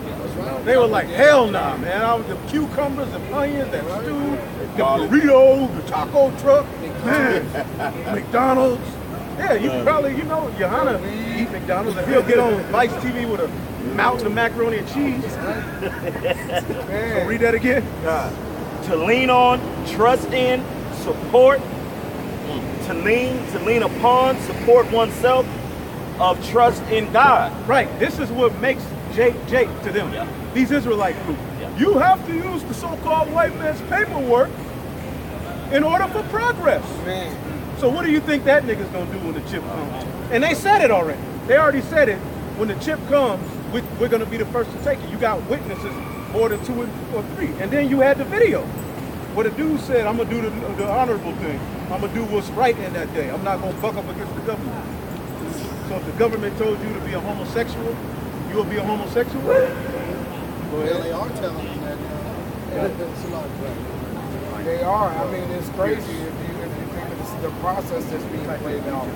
They were like, hell nah, man. The cucumbers, the onions, that stew, the burritos, the taco truck, man, McDonald's. Yeah, you probably, Johanna eat McDonald's and he'll get on Vice TV with a mountain of macaroni and cheese. So read that again. To lean on, trust in, support, to lean upon, support oneself, of trust in God. Right. This is what makes Jake to them. These Israelite groups. You have to use the so-called white man's paperwork in order for progress. Man. So what do you think that nigga's gonna do when the chip comes? And they said it already. They already said it. When the chip comes, we're gonna be the first to take it. You got witnesses more than 2 or 3. And then you had the video where the dude said, I'm gonna do the honorable thing. I'm gonna do what's right in that day. I'm not gonna buck up against the government. So if the government told you to be a homosexual, you will be a homosexual? Well, they are telling them that. It's a lot of drugs. They are. I mean, it's crazy if you think of the process that's being played out.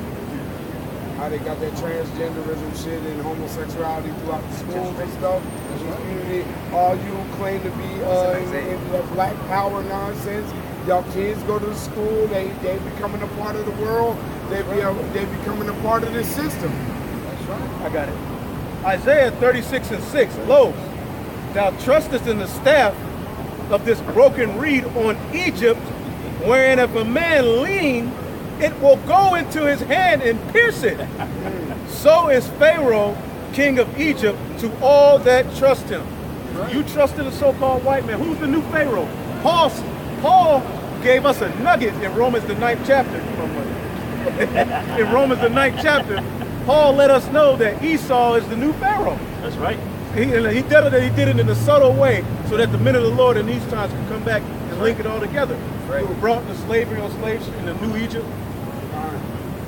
How they got that transgenderism shit and homosexuality throughout the schools and stuff. The community, all you claim to be in the black power nonsense. Y'all kids go to school, they becoming a part of the world. They becoming a part of this system. That's right. I got it. Isaiah 36:6. Lo, thou trustest in the staff of this broken reed on Egypt, wherein if a man lean, it will go into his hand and pierce it. So is Pharaoh, king of Egypt, to all that trust him. You trust in the so-called white man. Who's the new Pharaoh? Paul gave us a nugget in Romans the 9th chapter. In Romans the 9th chapter, Paul let us know that Esau is the new Pharaoh. That's right. He did it in a subtle way so that the men of the Lord in these times can come back and link it all together. We were brought into slavery on slaves in the new Egypt.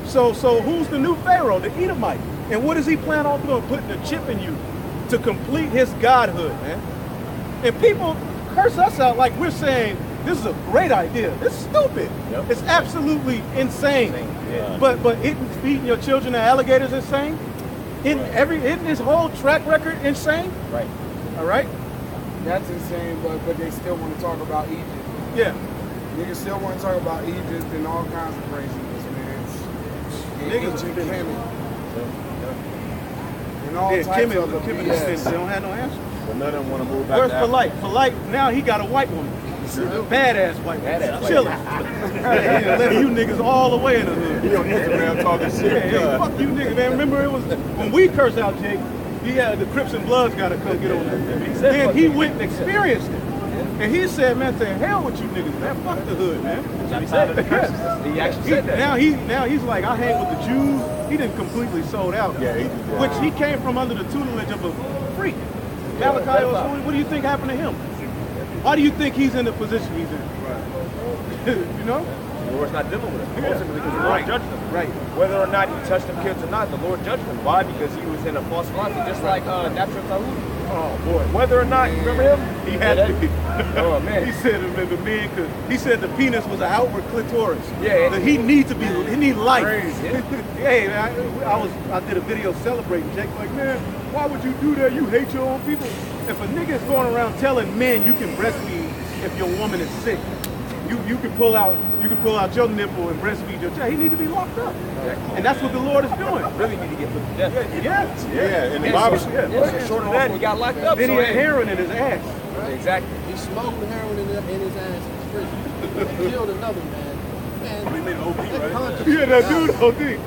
So who's the new Pharaoh? The Edomite. And what does he plan on doing? Putting a chip in you to complete his godhood, man. And people curse us out like we're saying, this is a great idea. It's stupid. Yep. It's absolutely insane. Yeah. But feeding your children to alligators is insane? Isn't his whole track record insane? Right. All right? That's insane, but they still want to talk about Egypt. Yeah. Niggas still want to talk about Egypt and all kinds of craziness, man. Niggas Ancient been- Kemet. And all Yeah, types Kim of and Kim BS. they don't have no answer. But none of them want to move back Where's to Africa. Polite? Polite, now he got a white woman. Badass white woman. Chilling. Yeah, left you niggas all the way in the hood. He on Instagram talking shit. Yeah, fuck you niggas, man. Remember it was when we curse out Jake, he had the Crips and Bloods gotta come get on that. Then he went and experienced it. And he said, man, to hell with you niggas, man. Fuck the hood, man. He said it. He actually said that. Now he's like, I hang with the Jews. He didn't completely sold out. Yeah, he did. Which he came from under the tutelage of a freak. Malachi Osuni, what do you think happened to him? Why do you think he's in the position he's in? You know? The Lord's not dealing with him. Ultimately, because the Lord judged him. Right. Whether or not he touched them kids or not, the Lord judged him. Why? Because he was in a false philosophy, just like Natural Tahuti. Oh boy. Whether or not, you remember him? He had to be. Oh man. He said the man could. He said the penis was an outward clitoris. Yeah. That he need to be. He need life. Crazy. Hey man, I did a video celebrating. Jake's like, man, why would you do that? You hate your own people. If a nigga is going around telling men you can breastfeed if your woman is sick, you can pull out your nipple and breastfeed your child. He need to be locked up. And that's what the Lord is doing. Really need to get put to death. Yeah. In the Bible. Short of that, he got locked up. Then he so, had hey. heroin in his ass. Exactly. He smoked heroin in his ass in prison. And killed another man. Man, He made an OD, that right? conscious- Yeah, that dude OD.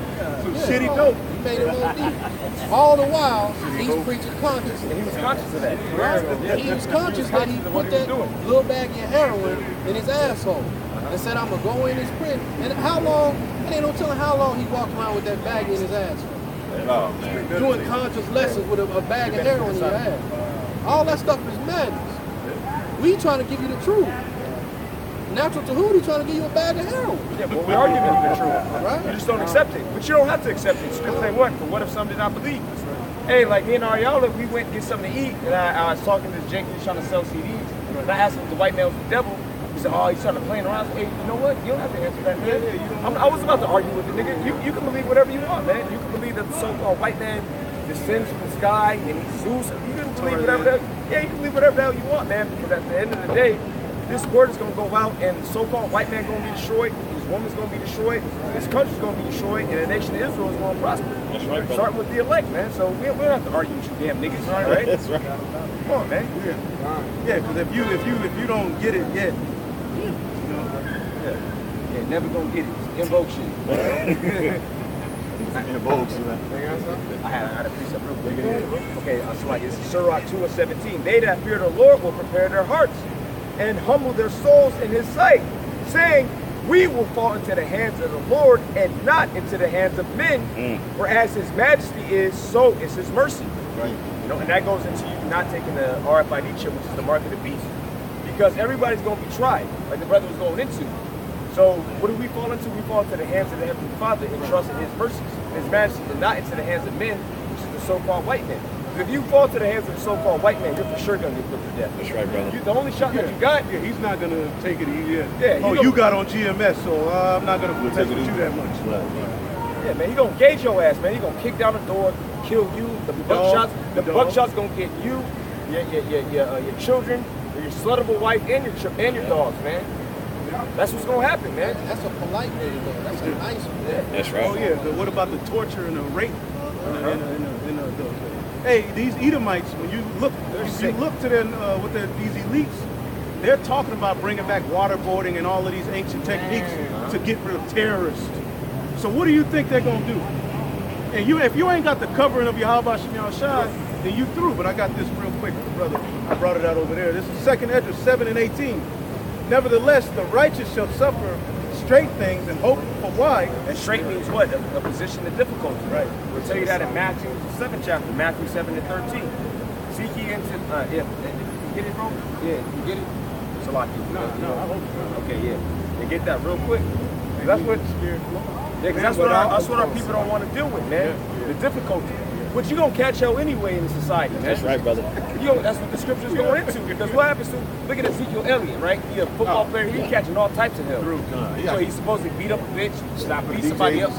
Some shitty dope. He made him OD. All the while, he's preaching conscious. And he was conscious of that. Right? He was conscious that he put that little bag of heroin in his asshole and said, I'm going to go in his prison. And how long, it ain't no telling how long he walked around with that bag in his asshole. Oh, man. Doing conscious lessons with a bag of heroin in your ass. All that stuff is madness. We trying to give you the truth. Natural Tahuti trying to give you a bag of heroin. Yeah, but we are giving you the truth. Right? You just don't accept it. But you don't have to accept it. Scripture say what? For what if some did not believe? Hey, like me and Ariella, we went to get something to eat, and I was talking to Jake, he was trying to sell CDs, and I asked him if the white man was the devil. He said, oh, he started playing around. I said, hey, you know what? You don't have to answer that, man. I was about to argue with the nigga. You can believe whatever you want, man. You can believe that the so-called white man descends from the sky and he's Zeus. You can believe whatever the hell, yeah, you can believe whatever the hell you want, man. Because at the end of the day, this word is going to go out, and the so-called white man going to be destroyed. His woman's going to be destroyed. This country's going to be destroyed, and the nation of Israel is going to prosper. That's right, brother. Starting with the elect, man. So we don't have to argue with you damn niggas, right? That's right. Come on, man. Yeah, because if you don't get it yet, Yeah, never gonna get it. Invoke shit. In Vogue, man. I had a precept real quick. Okay, so like it's Sirach 2:17. They that fear the Lord will prepare their hearts and humble their souls in his sight, saying, we will fall into the hands of the Lord and not into the hands of men. For as his majesty is, so is his mercy. Right. You know, and that goes into you not taking the RFID chip, which is the mark of the beast. Because everybody's gonna be tried, like the brother was going into. So what do we fall into? We fall into the hands of the Heavenly Father and trust in his mercies, his majesty, and not into the hands of men, which is the so-called white man. If you fall to the hands of the so-called white man, you're for sure gonna get put to death. That's right, brother. The only shot that you got, yeah, he's not gonna take it easy. Yeah, Oh, you you don't- got on GMS, so I'm not gonna protect take it with you easy. that much. yeah, man, he gonna gauge your ass, man. He gonna kick down the door, kill you. The buckshots gonna get you, your children, your sluttable wife, and your dogs, man. That's what's gonna happen, man. That's a polite way to go. That's a nice one. That's right. Oh yeah, but what about the torture and the rape? Hey, these Edomites, when you look to them these elites, they're talking about bringing back waterboarding and all of these ancient techniques to get rid of terrorists. So what do you think they're gonna do? And if you ain't got the covering of Yahweh Shem Yahushua, then you through. But I got this real quick, brother. I brought it out over there. This is 2nd Ezra 7 and 18. Nevertheless, the righteous shall suffer straight things and hope for why. And straight means what? A position of difficulty. Right. We'll tell you that in Matthew 7 chapter, Matthew 7 and 13. Seek ye into, you get it, bro? Yeah, you get it? So like you. No, I hope so. Okay, yeah. And get that real quick. That's what, yeah, 'cause that's what our people don't want to deal with, man. The difficulty. But you're going to catch hell anyway in society, man. That's right, brother. That's what the scripture's going into. Because what happens to, look at Ezekiel Elliott, right? He's a football player. He's catching all types of hell. So he's supposed to beat up a bitch, beat somebody up.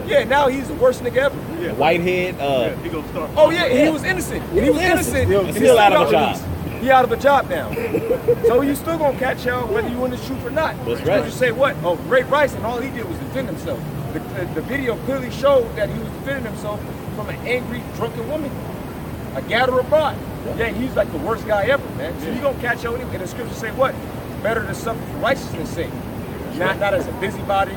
Yeah, now he's the worst nigga ever. Whitehead, He gonna start. Oh yeah, and he was innocent. And he was innocent. Still out of a job. he out of a job now. So you still gonna catch hell whether you in the truth or not. That's Because right. you say what? Oh, Ray Rice, and all he did was defend himself. The video clearly showed that he was defending himself from an angry, drunken woman, a gatherer bot. Yeah, he's like the worst guy ever, man. So you gonna catch hell anyway. And the scriptures say what? Better to suffer for righteousness' sake. Not as a busybody,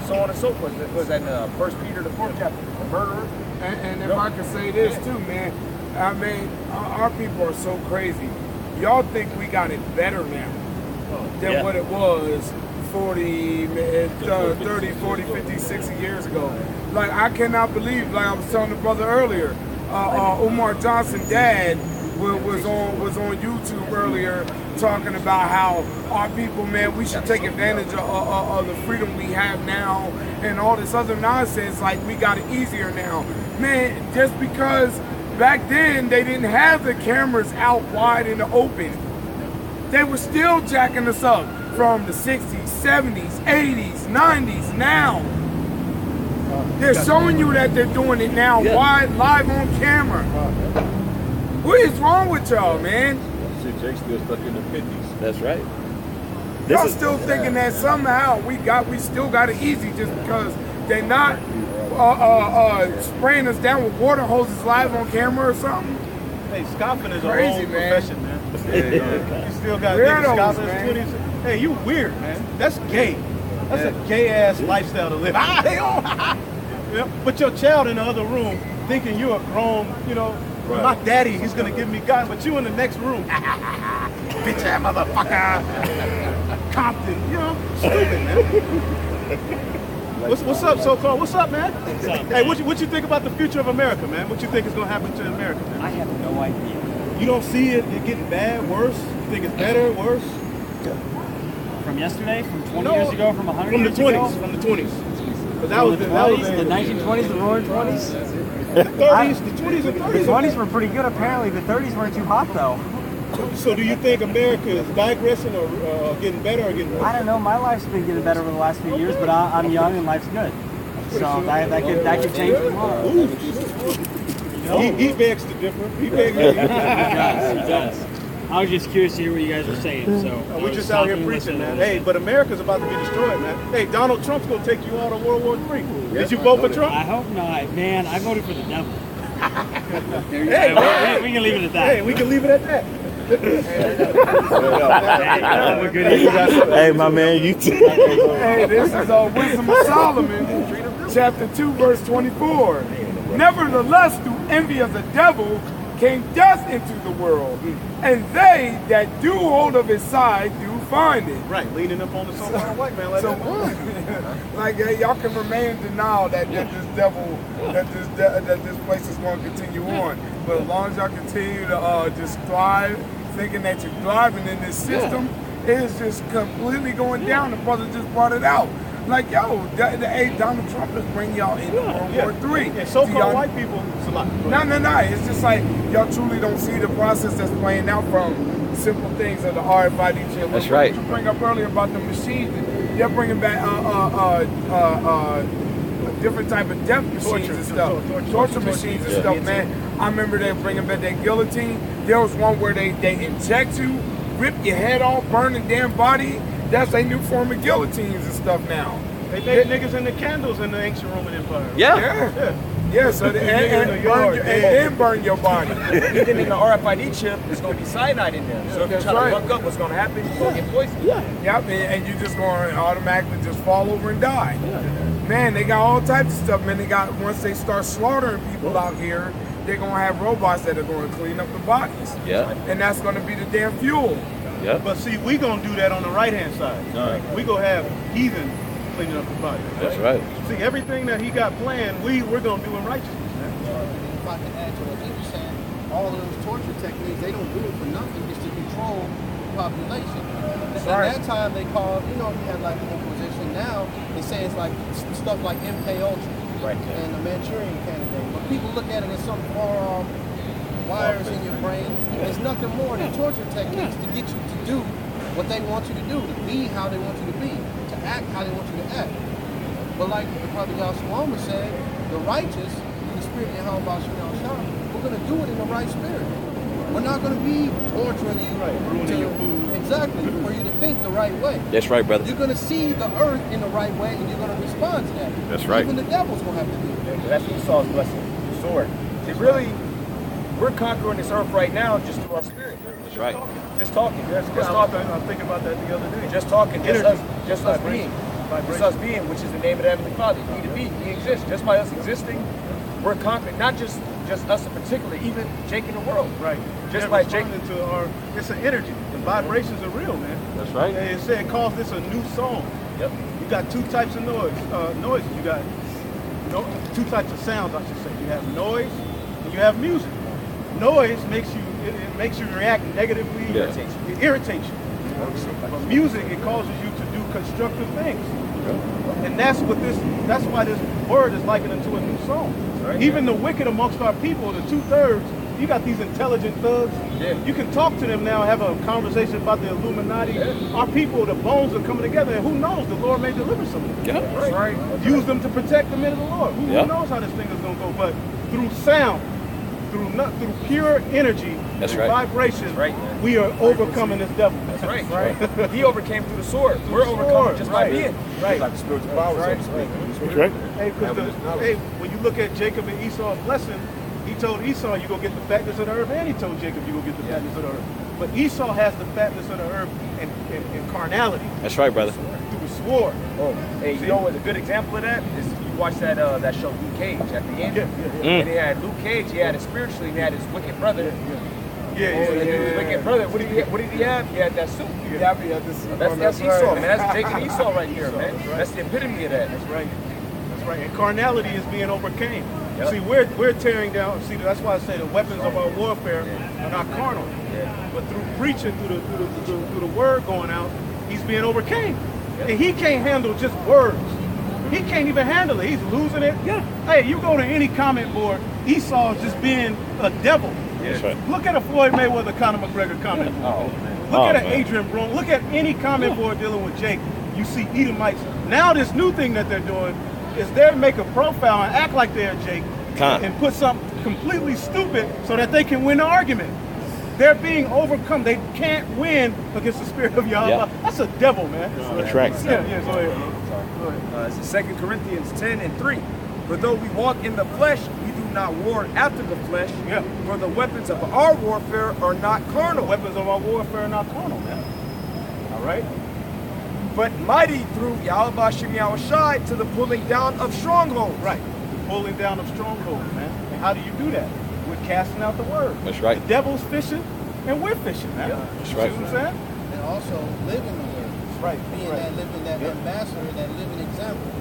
so on and so forth. It was in 1 Peter the 4th chapter, a murderer. And if I can say this too, man, I mean, our people are so crazy. Y'all think we got it better now than what it was 40, 30, 40, 50, 60 years ago. Like, I cannot believe, like I was telling the brother earlier, Umar Johnson's dad was on YouTube earlier talking about how our people, man, we should take advantage of the freedom we have now and all this other nonsense. Like, we got it easier now. Man, just because back then they didn't have the cameras out wide in the open, they were still jacking us up from the 60s, 70s, 80s, 90s. Now, they're showing you that they're doing it now wide, live on camera. What is wrong with y'all, man? Shit, Jake's still stuck in the 50s. That's right. Y'all still thinking that somehow we still got it easy just because they're not spraying us down with water hoses live on camera or something? Hey, scoffing is Crazy, a whole man. profession, man. You still got niggas Weirdos, scoffing man. in his 20s. Hey, you weird, man. That's gay. That's a gay-ass lifestyle to live. Yeah, but your child in the other room thinking you're a grown, you know, my daddy, he's going to give me God, but you in the next room. Bitch-ass motherfucker. Compton, you know, stupid, man. What's up, so-called? What's up, man? What's up, Hey, what you think about the future of America, man? What you think is going to happen to America, man? I have no idea. You don't see it getting bad, worse? You think it's better, worse? From yesterday, from 20 years ago, from 100 From the years 20s, ago? from the 20s. But that From was the the 20s, the 1920s, the roaring 20s? the 30s, the 20s and The 30s. 20s were pretty good, apparently. The 30s weren't too hot, though. So do you think America is digressing or getting better or getting worse? I don't know. My life's been getting better over the last few years, but I'm young and life's good. So that could change tomorrow. He begs to differ. He begs to differ. He does. I was just curious to hear what you guys were saying. So We're just out here preaching, man. Hey, but America's about to be destroyed, man. Hey, Donald Trump's gonna take you out of World War III. Did you vote for Trump? I hope not. Man, I voted for the devil. Hey, We can leave it at that. hey, we can leave it at that. Hey, my man, you too. Hey, this is Wisdom of Solomon, chapter 2, verse 24. Nevertheless, through envy of the devil came death into the world, and they that do hold of his side do find it. Right, leaning up on the so-called white man like So, that. like, y'all can remain in denial that this place is going to continue on. But as long as y'all continue to just thrive, thinking that you're thriving in this system, it is just completely going down. The brother just brought it out. Like, yo, hey, Donald Trump is bringing y'all into World War III. Yeah, so-called white people, it's a lot. No. It's just like y'all truly don't see the process that's playing out from simple things of the RFID chip. That's right. What you bring up earlier about the machines, they're bringing back a different type of death machines and stuff, torture machines and stuff, man. I remember they bringing back that guillotine. There was one where they inject you, rip your head off, burn the damn body. That's a new form of guillotines and stuff now. They made niggas in the candles in the ancient Roman Empire. Yeah, so then burn your body. Even in the RFID chip, there's going to be cyanide in there. So if you try to fuck up, what's going to happen? You're going to get poisoned. Yep, and you just going to automatically just fall over and die. Man, they got all types of stuff, man. They got, once they start slaughtering people out here, they're going to have robots that are going to clean up the bodies. Yeah. And that's going to be the damn fuel. Yeah. But see, we gonna do that on the right-hand side. We gonna have heathen cleaning up the body. That's right. See, everything that he got planned, we're gonna do in righteousness, man. If I can add to what he was saying, all of those torture techniques, they don't do it for nothing. It's to control the population. At that time, they called, you had like the Inquisition. Now, they say it's like stuff like MK Ultra and the Manchurian candidate. But people look at it as some far-off wires in your brain. There's nothing more than torture techniques to get you to do what they want you to do, to be how they want you to be, to act how they want you to act. But like the brother Yahshua said, the righteous, in the spirit of Yahweh Shah, we're going to do it in the right spirit. We're not going to be torturing you ruining your food. Exactly, for you to think the right way. That's right, brother. You're going to see the earth in the right way, and you're going to respond to that. That's right. Even the devil's going to have to do it. That's Esau's blessing, the sword. See, really, we're conquering this earth right now just through our spirit. That's right. Just talking. Just I talking. was thinking about that the other day. Just talking. Just us being. Vibration. Just us being, which is the name of the Heavenly Father. He to be. He exists. Just by us existing, we're conquering. Not just us in particular, even Jake in the world. Right. Just by Jake. To our, it's an energy. The vibrations are real, man. That's right. It said it calls this a new song. Yep. You got two types of noises. You got two types of sounds, I should say. You have noise and you have music. Noise makes you react negatively. Yeah. It irritates you. But music, it causes you to do constructive things. And that's why this word is likened into a new song. Right. Even the wicked amongst our people, the 2/3, you got these intelligent thugs. Yeah. You can talk to them now, have a conversation about the Illuminati. Yeah. Our people, the bones are coming together, and who knows, the Lord may deliver some of them. Yeah. That's right. Use them to protect the men of the Lord. Who Yeah. knows how this thing is going to go? But through sound, through pure energy, That's and right. vibration, That's right, man. we are overcoming this devil. That's right. Right. He overcame through the sword. We're overcoming sword, just right. by being. Right. Like the spiritual power, so to speak. That's right. Hey, when you look at Jacob and Esau's blessing, he told Esau, you go get the fatness of the earth, and he told Jacob, you go get the fatness of the earth. But Esau has the fatness of the earth in carnality, That's right, brother. through the sword. Oh, hey, you know what a good example of that is? You watch that show Luke Cage at the end. And he had Luke Cage. He had it spiritually, and he had his wicked brother. His wicked brother. What did he have? He had that suit. That's Esau, man. That's Jake and Esau right here, man. That's the epitome of that. That's right. That's right. And carnality is being overcame. Yep. See, we're tearing down. See, that's why I say the weapons of our warfare are not carnal. But through preaching, through the word going out, he's being overcame. And he can't handle just words. He can't even handle it. He's losing it. Yeah. Hey, you go to any comment board, Esau is just being a devil. That's right. Look at a Floyd Mayweather, Conor McGregor comment board. Look at an Adrian Brown. Look at any comment board dealing with Jake. You see Edomites. Now this new thing that they're doing is they make a profile and act like they're Jake and put something completely stupid so that they can win the argument. They're being overcome. They can't win against the spirit of Yahweh. Yeah. That's a devil, man. That's right. Yeah, go ahead. It's 2 Corinthians 10:3. For though we walk in the flesh, we do not war after the flesh. Yeah. For the weapons of our warfare are not carnal. The weapons of our warfare are not carnal, man. All right? But mighty through Yahweh Shem Shai to the pulling down of strongholds. Right. The pulling down of strongholds, man. And how do you do that? We're casting out the word. That's right. The devil's fishing, and we're fishing, man. That's right. See what I'm saying? And also living the word. Right. Being that ambassador, that living example.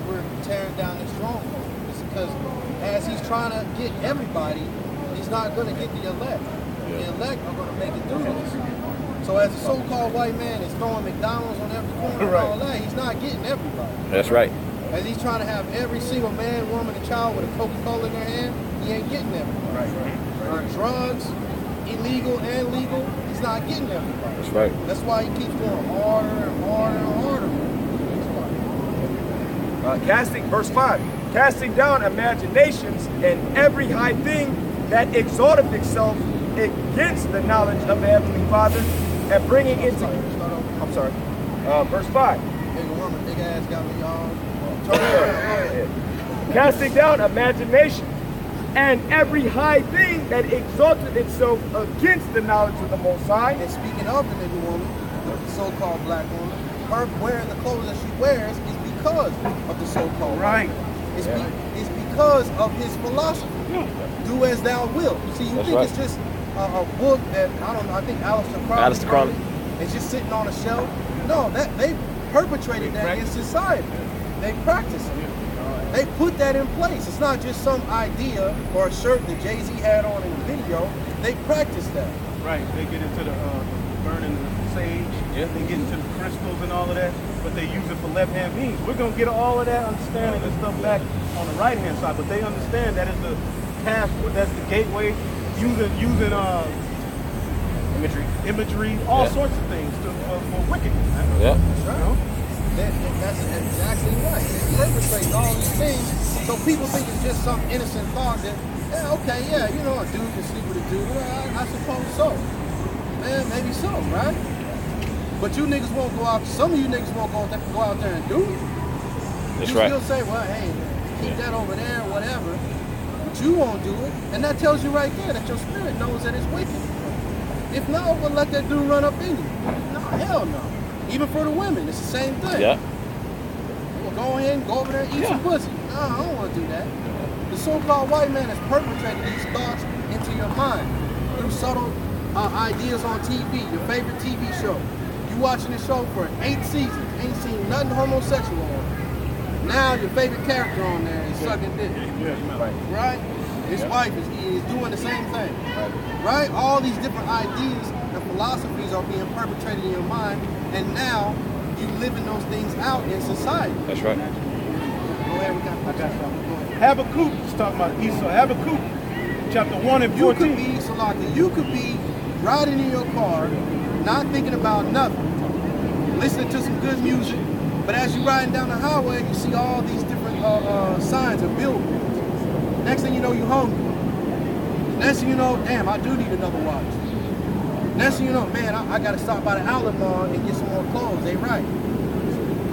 We're tearing down the stronghold. It's because as he's trying to get everybody, he's not going to get the elect. The elect are going to make it through this. So as a so-called white man is throwing McDonald's on every corner and all that, he's not getting everybody. That's right. As he's trying to have every single man, woman, and child with a Coca-Cola in their hand, he ain't getting everybody. Right. Drugs, illegal and legal, he's not getting everybody. That's right. That's why he keeps going harder and harder and harder. Verse 5, casting down imaginations and every high thing that exalteth itself against the knowledge of the Heavenly Father, and bringing into, verse 5. Big woman, big ass got me all. Casting down imagination and every high thing that exalted itself against the knowledge of the Most High. And speaking of the nigga woman, the so-called black woman, her wearing the clothes that she wears is because of the so-called Right. It's because of his philosophy. Do as thou wilt. See, you think it's just a book that, I don't know, I think Aleister Crowley. It's just sitting on a shelf. No, that they perpetrated that in society. They practice it. They put that in place. It's not just some idea or a shirt that Jay-Z had on in the video. They practice that. Right. They get into the burning the sage. Yeah. They get into the crystals and all of that, but they use it for left-hand means. We're going to get all of that understanding and stuff back on the right-hand side, but they understand that is the path, that's the gateway, using imagery, all sorts of things for wickedness. Man. Yeah. You know? That's exactly right. They perpetrate all these things, so people think it's just some innocent thought that, Yeah, okay, yeah, you know, a dude can sleep with a dude. Well, I suppose so. Man, maybe so, right? But you niggas won't go out, some of you niggas won't go out there and do it. That's you right. still say, well, hey, keep that over there, whatever. But you won't do it. And that tells you right there that your spirit knows that it's wicked. If not, well, let that dude run up in you. No, hell no. Even for the women, it's the same thing. Yeah. Well, go ahead and go over there and eat some pussy. No, I don't want to do that. The so-called white man has perpetrated these thoughts into your mind through subtle ideas on TV, your favorite TV show. You watching the show for 8 seasons, ain't seen nothing homosexual on it. Now your favorite character on there is sucking dick. Right? His wife is doing the same thing. Right? All these different ideas and philosophies are being perpetrated in your mind, and now you living those things out in society. That's right. Go ahead, I got something. Go ahead. Habakkuk is talking about Esau. Habakkuk, chapter 1 and 14. You could be, Salaki, you could be riding in your car, not thinking about nothing, listening to some good music, but as you're riding down the highway, you see all these different signs and billboards. Next thing you know, you're hungry. Next thing you know, damn, I do need another watch. Next thing you know, man, I got to stop by the outlet mall and get some more clothes. They right.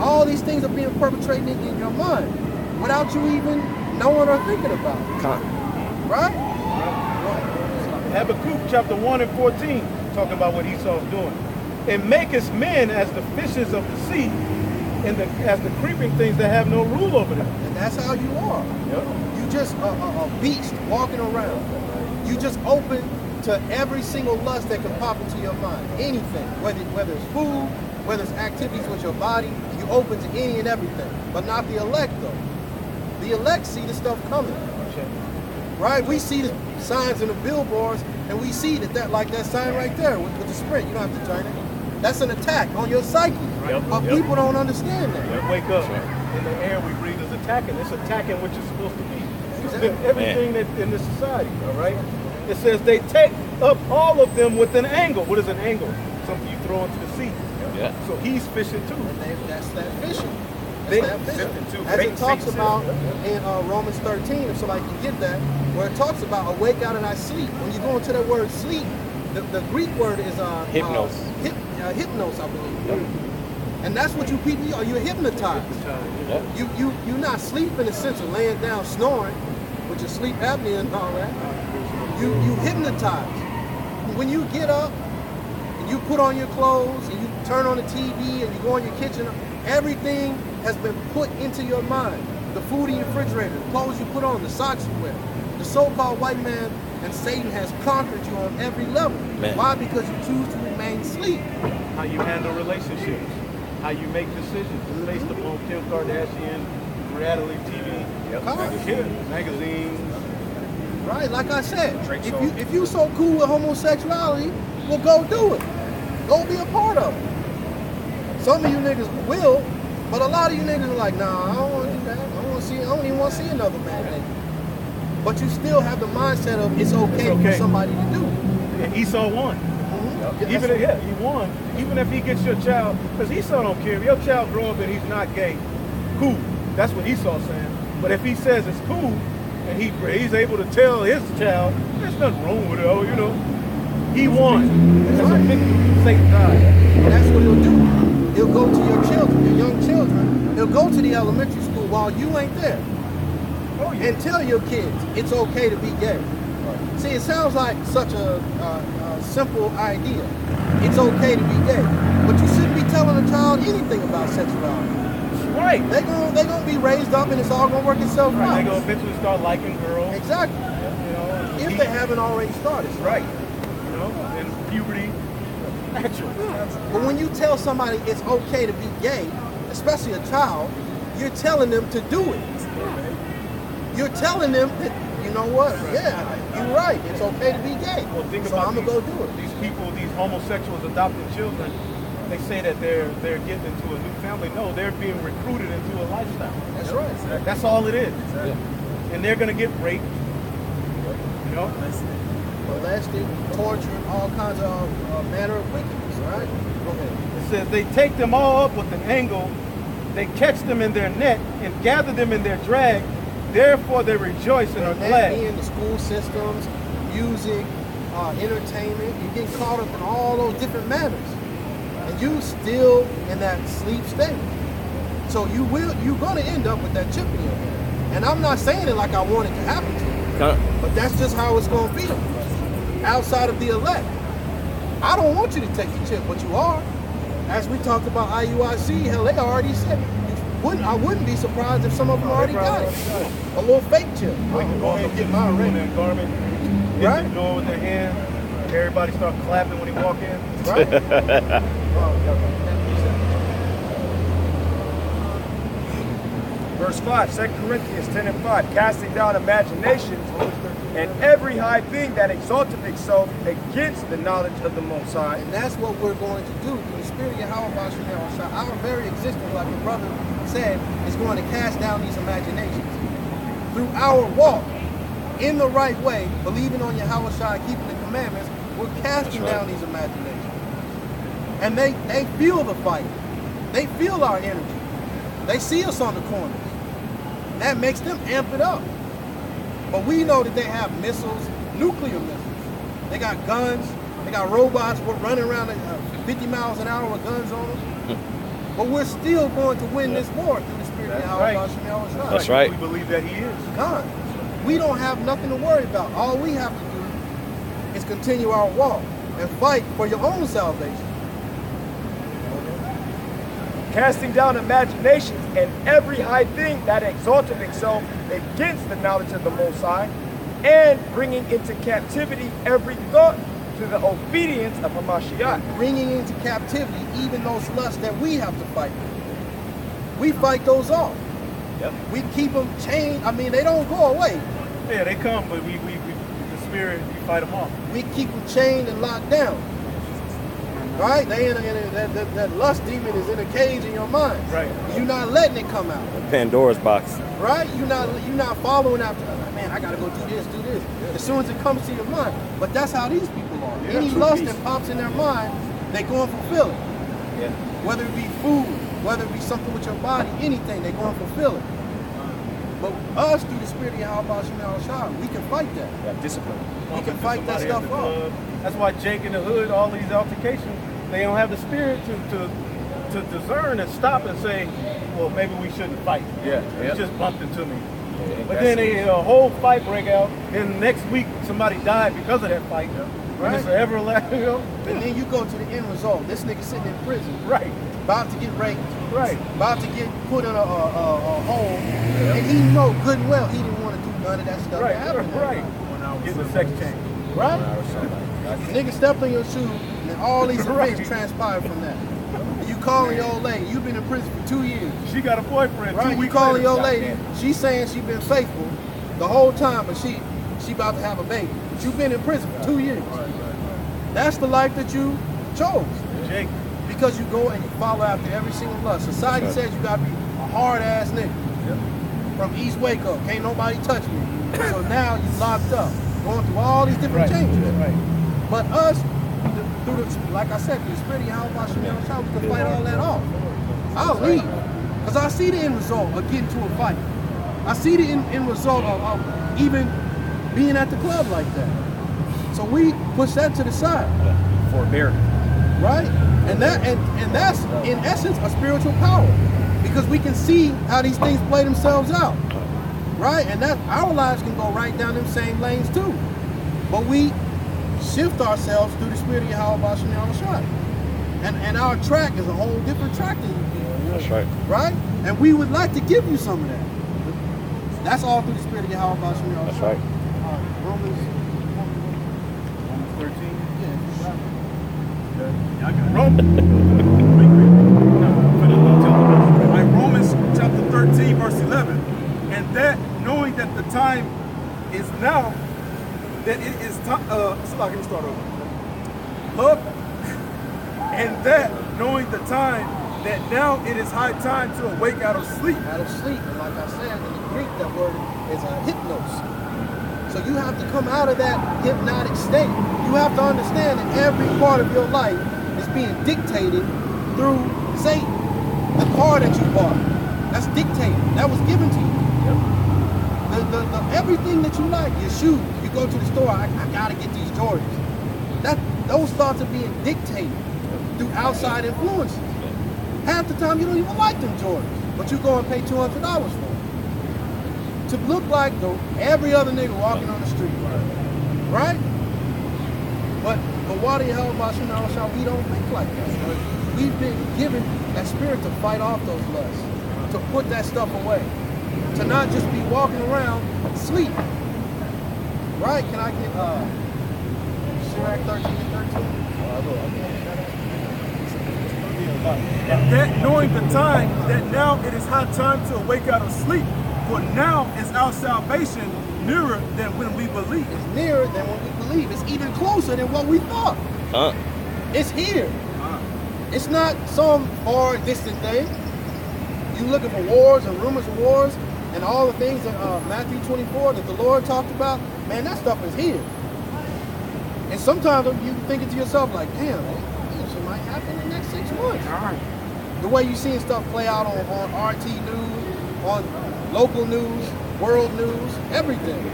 All these things are being perpetrated in your mind without you even knowing or thinking about it. Right? Habakkuk chapter 1 and 14, talking about what Esau's doing. And makest men as the fishes of the sea, and as the creeping things that have no rule over them. And that's how you are. Yep. You just a beast walking around. You just open to every single lust that can pop into your mind. Anything, whether it's food, whether it's activities with your body, you open to any and everything. But not the elect though. The elect see the stuff coming. Right? We see the signs in the billboards, and we see that like that sign right there with the sprint. You don't have to turn it. That's an attack on your psyche. But people don't understand that. Yep. Wake up. In the air we breathe is attacking. It's attacking what you're supposed to be. It's been everything that in this society, all right? It says they take up all of them with an angle. What is an angle? Something you throw into the sea. Yeah. So he's fishing too. That's that fishing. Bait That's that fishing fishing. too. As Bait it talks fishing. about in Romans 13, if somebody can get that, where it talks about awake out of thy sleep. When you go into that word sleep, the Greek word is Hypnos. Hypnos, I believe. Yep. And that's what you people are. You're hypnotized. Yep. You're not sleeping in the sense of laying down snoring, with your sleep apnea and all that. You hypnotized. When you get up and you put on your clothes and you turn on the TV and you go in your kitchen, everything has been put into your mind. The food in your refrigerator, the clothes you put on, the socks you wear. The so-called white man and Satan has conquered you on every level. Man. Why? Because you choose to remain asleep. How you handle relationships. How you make decisions based upon Kim Kardashian, reality TV, magazines. Right, like I said, if you so cool with homosexuality, well, go do it. Go be a part of it. Some of you niggas will, but a lot of you niggas are like, nah, I don't want to do that. I don't even want to see another man naked. But you still have the mindset of it's okay for somebody to do. And Esau won. Even if he won. Even if he gets your child, because Esau don't care. If your child grow up and he's not gay, cool. That's what Esau's saying. But if he says it's cool, and he's able to tell his child, there's nothing wrong with it, you know. He won. That's a victory. Satan died. And that's what he'll do. He'll go to your children, your young children. He'll go to the elementary school while you ain't there. Oh, yeah. And tell your kids it's okay to be gay. See, it sounds like such a simple idea. It's okay to be gay. But you shouldn't be telling a child anything about sexuality. Right. They're gonna be raised up and it's all gonna work itself out. They're gonna eventually start liking girls. Exactly. You know, if they haven't already started. Right. You know, and puberty, natural. But when you tell somebody it's okay to be gay, especially a child, you're telling them to do it. You're telling them that, you know what, you're right, it's okay to be gay. Well, think so about I'm gonna go do it. These people, these homosexuals adopting children, they say that they're getting into a new family. No, they're being recruited into a lifestyle. That's right. That's all it is. Yeah. And they're gonna get raped. You know? Molested, tortured, all kinds of manner of wickedness, right? Go ahead. It says they take them all up with an angle, they catch them in their net and gather them in their drag, Therefore they rejoice and are That glad. being the school systems, music, entertainment, you're getting caught up in all those different matters. And you still in that sleep state. So you're gonna end up with that chip in your head. And I'm not saying it like I want it to happen to you. But that's just how it's gonna be. Outside of the elect. I don't want you to take the chip, but you are. As we talked about IUIC, hell, they already said I wouldn't be surprised if some of them already got it. A little fake chip. We can go ahead and get mine ready, man, Garmin. Hit the door with their hand. Everybody start clapping when he walk in. Right? Verse 5, 2 Corinthians 10 and 5, casting down imaginations and every high thing that exalteth itself against the knowledge of the Most High. And that's what we're going to do through the Spirit of Yahweh. Our very existence, like the brother said, is going to cast down these imaginations. Through our walk in the right way, believing on Yahweh, keeping the commandments, we're casting down these imaginations. And they feel the fight. They feel our energy. They see us on the corners. That makes them amp it up. But we know that they have missiles, nuclear missiles. They got guns. They got robots running around at 50 miles an hour with guns on them. But we're still going to win this war through the Spirit of Yahweh. That's right. We believe that he is. God, we don't have nothing to worry about. All we have to do is continue our walk and fight for your own salvation. Casting down imaginations and every high thing that exalteth itself against the knowledge of the Most High, and bringing into captivity every thought to the obedience of Hamashiach. Bringing into captivity even those lusts that we have to fight with. We fight those off. Yep. We keep them chained. I mean, they don't go away. Yeah, they come, but we the Spirit, we fight them off. We keep them chained and locked down. Right? That lust demon is in a cage in your mind. Right. You're not letting it come out. Pandora's box. Right? You're not following after, man, I gotta go do this. As soon as it comes to your mind. But that's how these people are. Yeah, Any true lust peace. that pops in their mind, they go and fulfill it. Yeah. Whether it be food, whether it be something with your body, anything, they go and fulfill it. But us, through the Spirit of Yahweh, we can fight that. Yeah, discipline. We can fight that Somebody at stuff the off. club. That's why Jake in the hood, all these altercations, they don't have the spirit to discern and stop and say, well, maybe we shouldn't fight. Yeah. You just bumped into me. Yeah, But then a whole fight break out, and next week somebody died because of that fight. Right. And it's an everlasting, And then you go to the end result. This nigga sitting in prison, Right, about to get raped, right. about to get put in a hole, and he know good and well he didn't want to do none of that stuff Right, that happened. right. Getting a sex change. Right? Nigga stepped on your shoe, and all these events transpired from that. And you calling your old lady, you've been in prison for 2 years. She got a boyfriend. Right? 2 You weeks calling later. your lady, she's saying she been faithful the whole time, but she about to have a baby. But you've been in prison for 2 years. That's the life that you chose. Jake, Because you go and you follow after every single lust. Society says you gotta be a hard ass nigga. From East Waco, can't nobody touch me. So now you locked up, going through all these different changes. right. But us, through the, like I said, through the Spirit of Yahweh, we can fight all that off. I'll leave. Because I see the end result of getting to a fight. I see the end result of even being at the club like that. So we push that to the side. Forbear. Right? And that's in essence a spiritual power. Because we can see how these things play themselves out. Right? And that our lives can go right down them same lanes too. But we shift ourselves through the Spirit of Yahweh Shai. And our track is a whole different track than you do. That's right. Right? And we would like to give you some of that. That's all through the Spirit of Yahweh Shai. That's right. Romans 13. Yeah. I got Romans chapter 13, verse 11. And that, knowing that the time is now, that it is time, so I can start over. Look, and that, knowing the time, that now it is high time to awake out of sleep. Out of sleep. And like I said, in the Greek, that word is hypnos. So you have to come out of that hypnotic state. You have to understand that every part of your life is being dictated through Satan. The car that you bought, that's dictated. That was given to you. everything that you like, your shoes. You go to the store, I gotta get these Jordans. Those thoughts are being dictated through outside influences. Half the time you don't even like them Jordans, but you go and pay $200 for them. To look like every other nigga walking on the street, right? But why the hell we don't think like that? We've been given that spirit to fight off those lusts, to put that stuff away, to not just be walking around sleep. Right? Can I get Sirach 13:13? That knowing the time, that now it is high time to awake out of sleep. For now is our salvation nearer than when we believe. It's nearer than when we believe. It's even closer than what we thought. It's here. It's not some far distant thing. You looking for wars and rumors of wars and all the things that Matthew 24 that the Lord talked about, man, that stuff is here. And sometimes you thinking to yourself like, damn, it might happen in the next 6 months. The way you seeing stuff play out on RT News, on local news, world news, everything.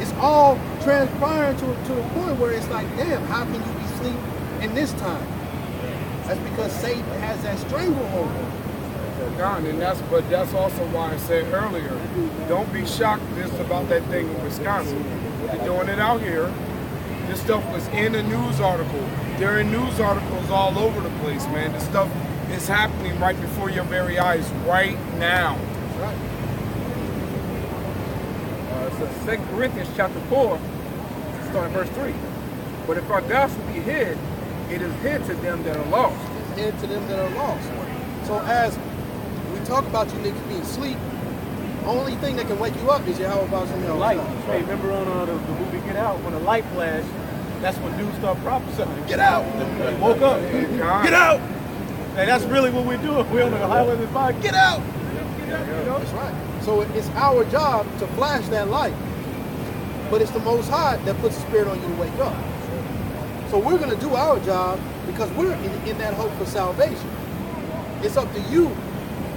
It's all transpiring to a point where it's like, damn, how can you be asleep in this time? That's because Satan has that stranglehold. And that's also why I said earlier, don't be shocked just about that thing in Wisconsin. They're doing it out here. This stuff was in a news article. There are news articles all over the place, man. This stuff is happening right before your very eyes right now. Right. So 2 Corinthians chapter 4, starting verse 3. But if our gospel be hid, it is hid to them that are lost. It's hid to them that are lost. So as we talk about you niggas being asleep, only thing that can wake you up is your how about some Light. Hey, remember on the movie Get Out, when the light flashed, that's when dudes start prophesying. Get out! They woke up. Get out! And that's really what we're doing. We're on the highway of fire. Get out! Get out! You know? That's right. So it's our job to flash that light. But it's the Most High that puts the spirit on you to wake up. So we're going to do our job because we're in that hope for salvation. It's up to you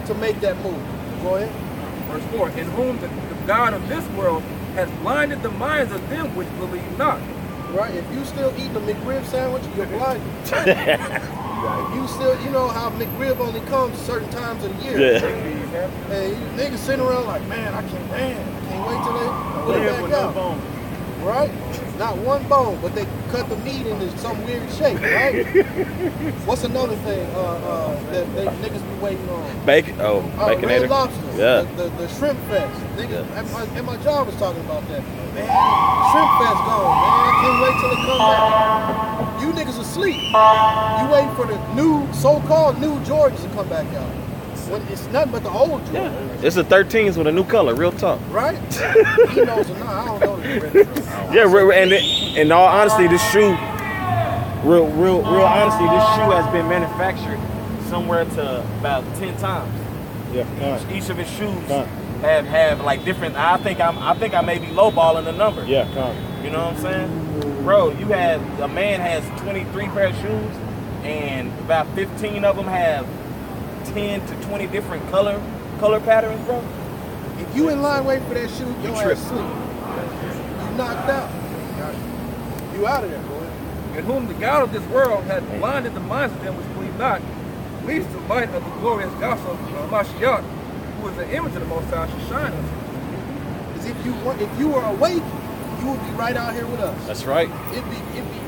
to make that move. Go ahead. Verse 4, in whom the God of this world has blinded the minds of them which believe not. Right? If you still eat the McRib sandwich, you're blinded. If you still, you know how McRib only comes certain times of the year. Hey, niggas sitting around like, man, I can't wait till they put it back out. Right? Not one bone, but they cut the meat into some weird shape, right? What's another thing that they niggas be waiting on? Bacon. Baconator. Red Lobster. Yeah. The shrimp fest. Niggas at my job was talking about that. Man, shrimp fest gone, man. I can't wait till it come back. You niggas asleep. You waiting for the new, so-called new Jordans to come back out. When it's nothing but the old Jordans. Yeah. It's the 13s with a new color, real talk. Right? He knows or not, I don't know the Yeah, and in all honesty, this shoe, real honestly, this shoe has been manufactured somewhere to about 10 times. Yeah. Each of its shoes have like different. I think I may be lowballing the number. Yeah. You know what I'm saying, bro? A man has 23 pair of shoes, and about 15 of them have 10 to 20 different color patterns, bro. If you in line waiting for that shoe, your ass sleep. You knocked out. You out of there, boy. In whom the God of this world has blinded the minds of them which believe not, least the light of the glorious gospel of Mashiach, who is the image of the Most High, should shine on you. Because if you were awake, you would be right out here with us. That's right. It'd be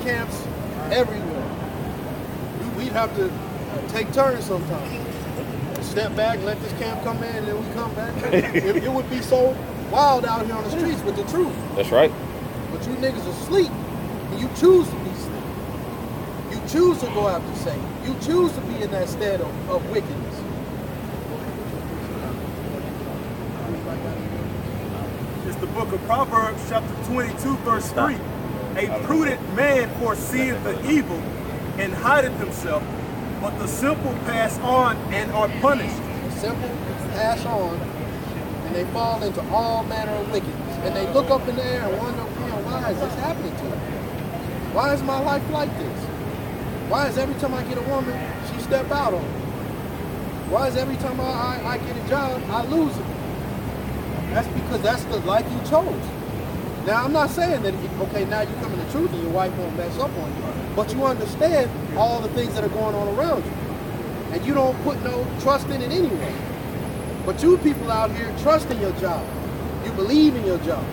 camps everywhere. We'd have to take turns sometimes. Step back, let this camp come in, and then we come back. It would be so wild out here on the streets with the truth. That's right. But you niggas are asleep, and you choose to be asleep. You choose to go after Satan. You choose to be in that state of wickedness. It's the book of Proverbs, chapter 22, verse 3. A prudent man foreseeth the evil and hideth himself, but the simple pass on and are punished. The simple pass on, and they fall into all manner of wickedness. And they look up in the air and wonder, man, why is this happening to me? Why is my life like this? Why is every time I get a woman, she step out on me? Why is every time I get a job, I lose it? That's because that's the life you chose. Now, I'm not saying that, okay, now you come in the truth and your wife won't mess up on you, but you understand all the things that are going on around you. And you don't put no trust in it anyway. But you people out here trust in your job. You believe in your job.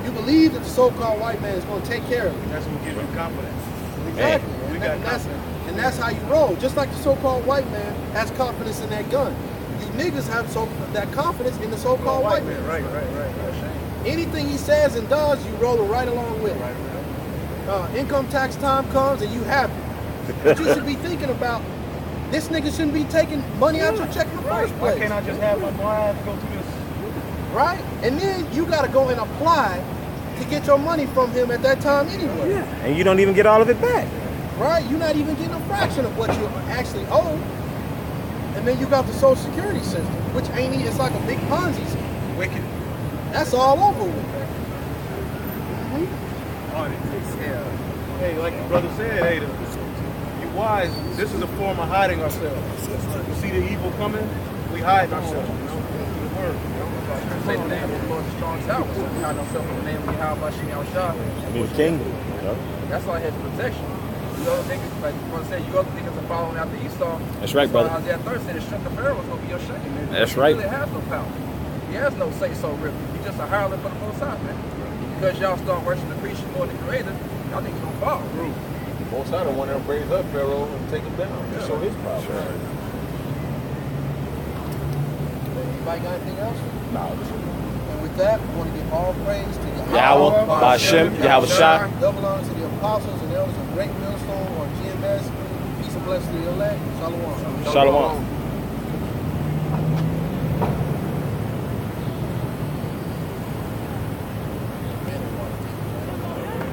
You believe that the so-called white man is going to take care of you. That's what gives you confidence. Exactly. Man, we got confidence. And that's how you roll. Just like the so-called white man has confidence in that gun. You niggas have that confidence in the so-called white man. Right. Anything he says and does, you roll it right along with it. Income tax time comes and you have it. But you should be thinking about, this nigga shouldn't be taking money out your check in the first place. Why can't I just have my wife go through this? Right? And then you got to go and apply to get your money from him at that time anyway. And you don't even get all of it back. Right? You're not even getting a fraction of what you actually owe. And then you got the Social Security system, which ain't even, it's like a big Ponzi scheme. Wicked. That's all over with. Hey, like the brother said, hey, you wise, this is a form of hiding ourselves. You see the evil coming, we hide ourselves. Through the word. Say the name of the Lord is strong tower. So we hide ourselves in the name of Yahweh Shah. The kingdom. That's our hedge of protection. You other niggas, like you want to say, you other niggas are following after Esau. That's right, brother. Isaiah 30 said the strength of Pharaoh is going to be your shame. That's He right. really has no power. He has no say-so really. He's just a hireling for the Most High, man. Because y'all start worshiping the creation more than the Creator, y'all niggas gonna fall. Most I don't want to raise up Pharaoh and take him down to show his power. Anybody got anything else? Nah, And with that, we want to give all praise to Yahweh, Ba'Shem, Yahweh Shah. Double honor to the apostles and elders of Great Millstone or GMS. Peace and blessings to the elect. Shalom. Shalom.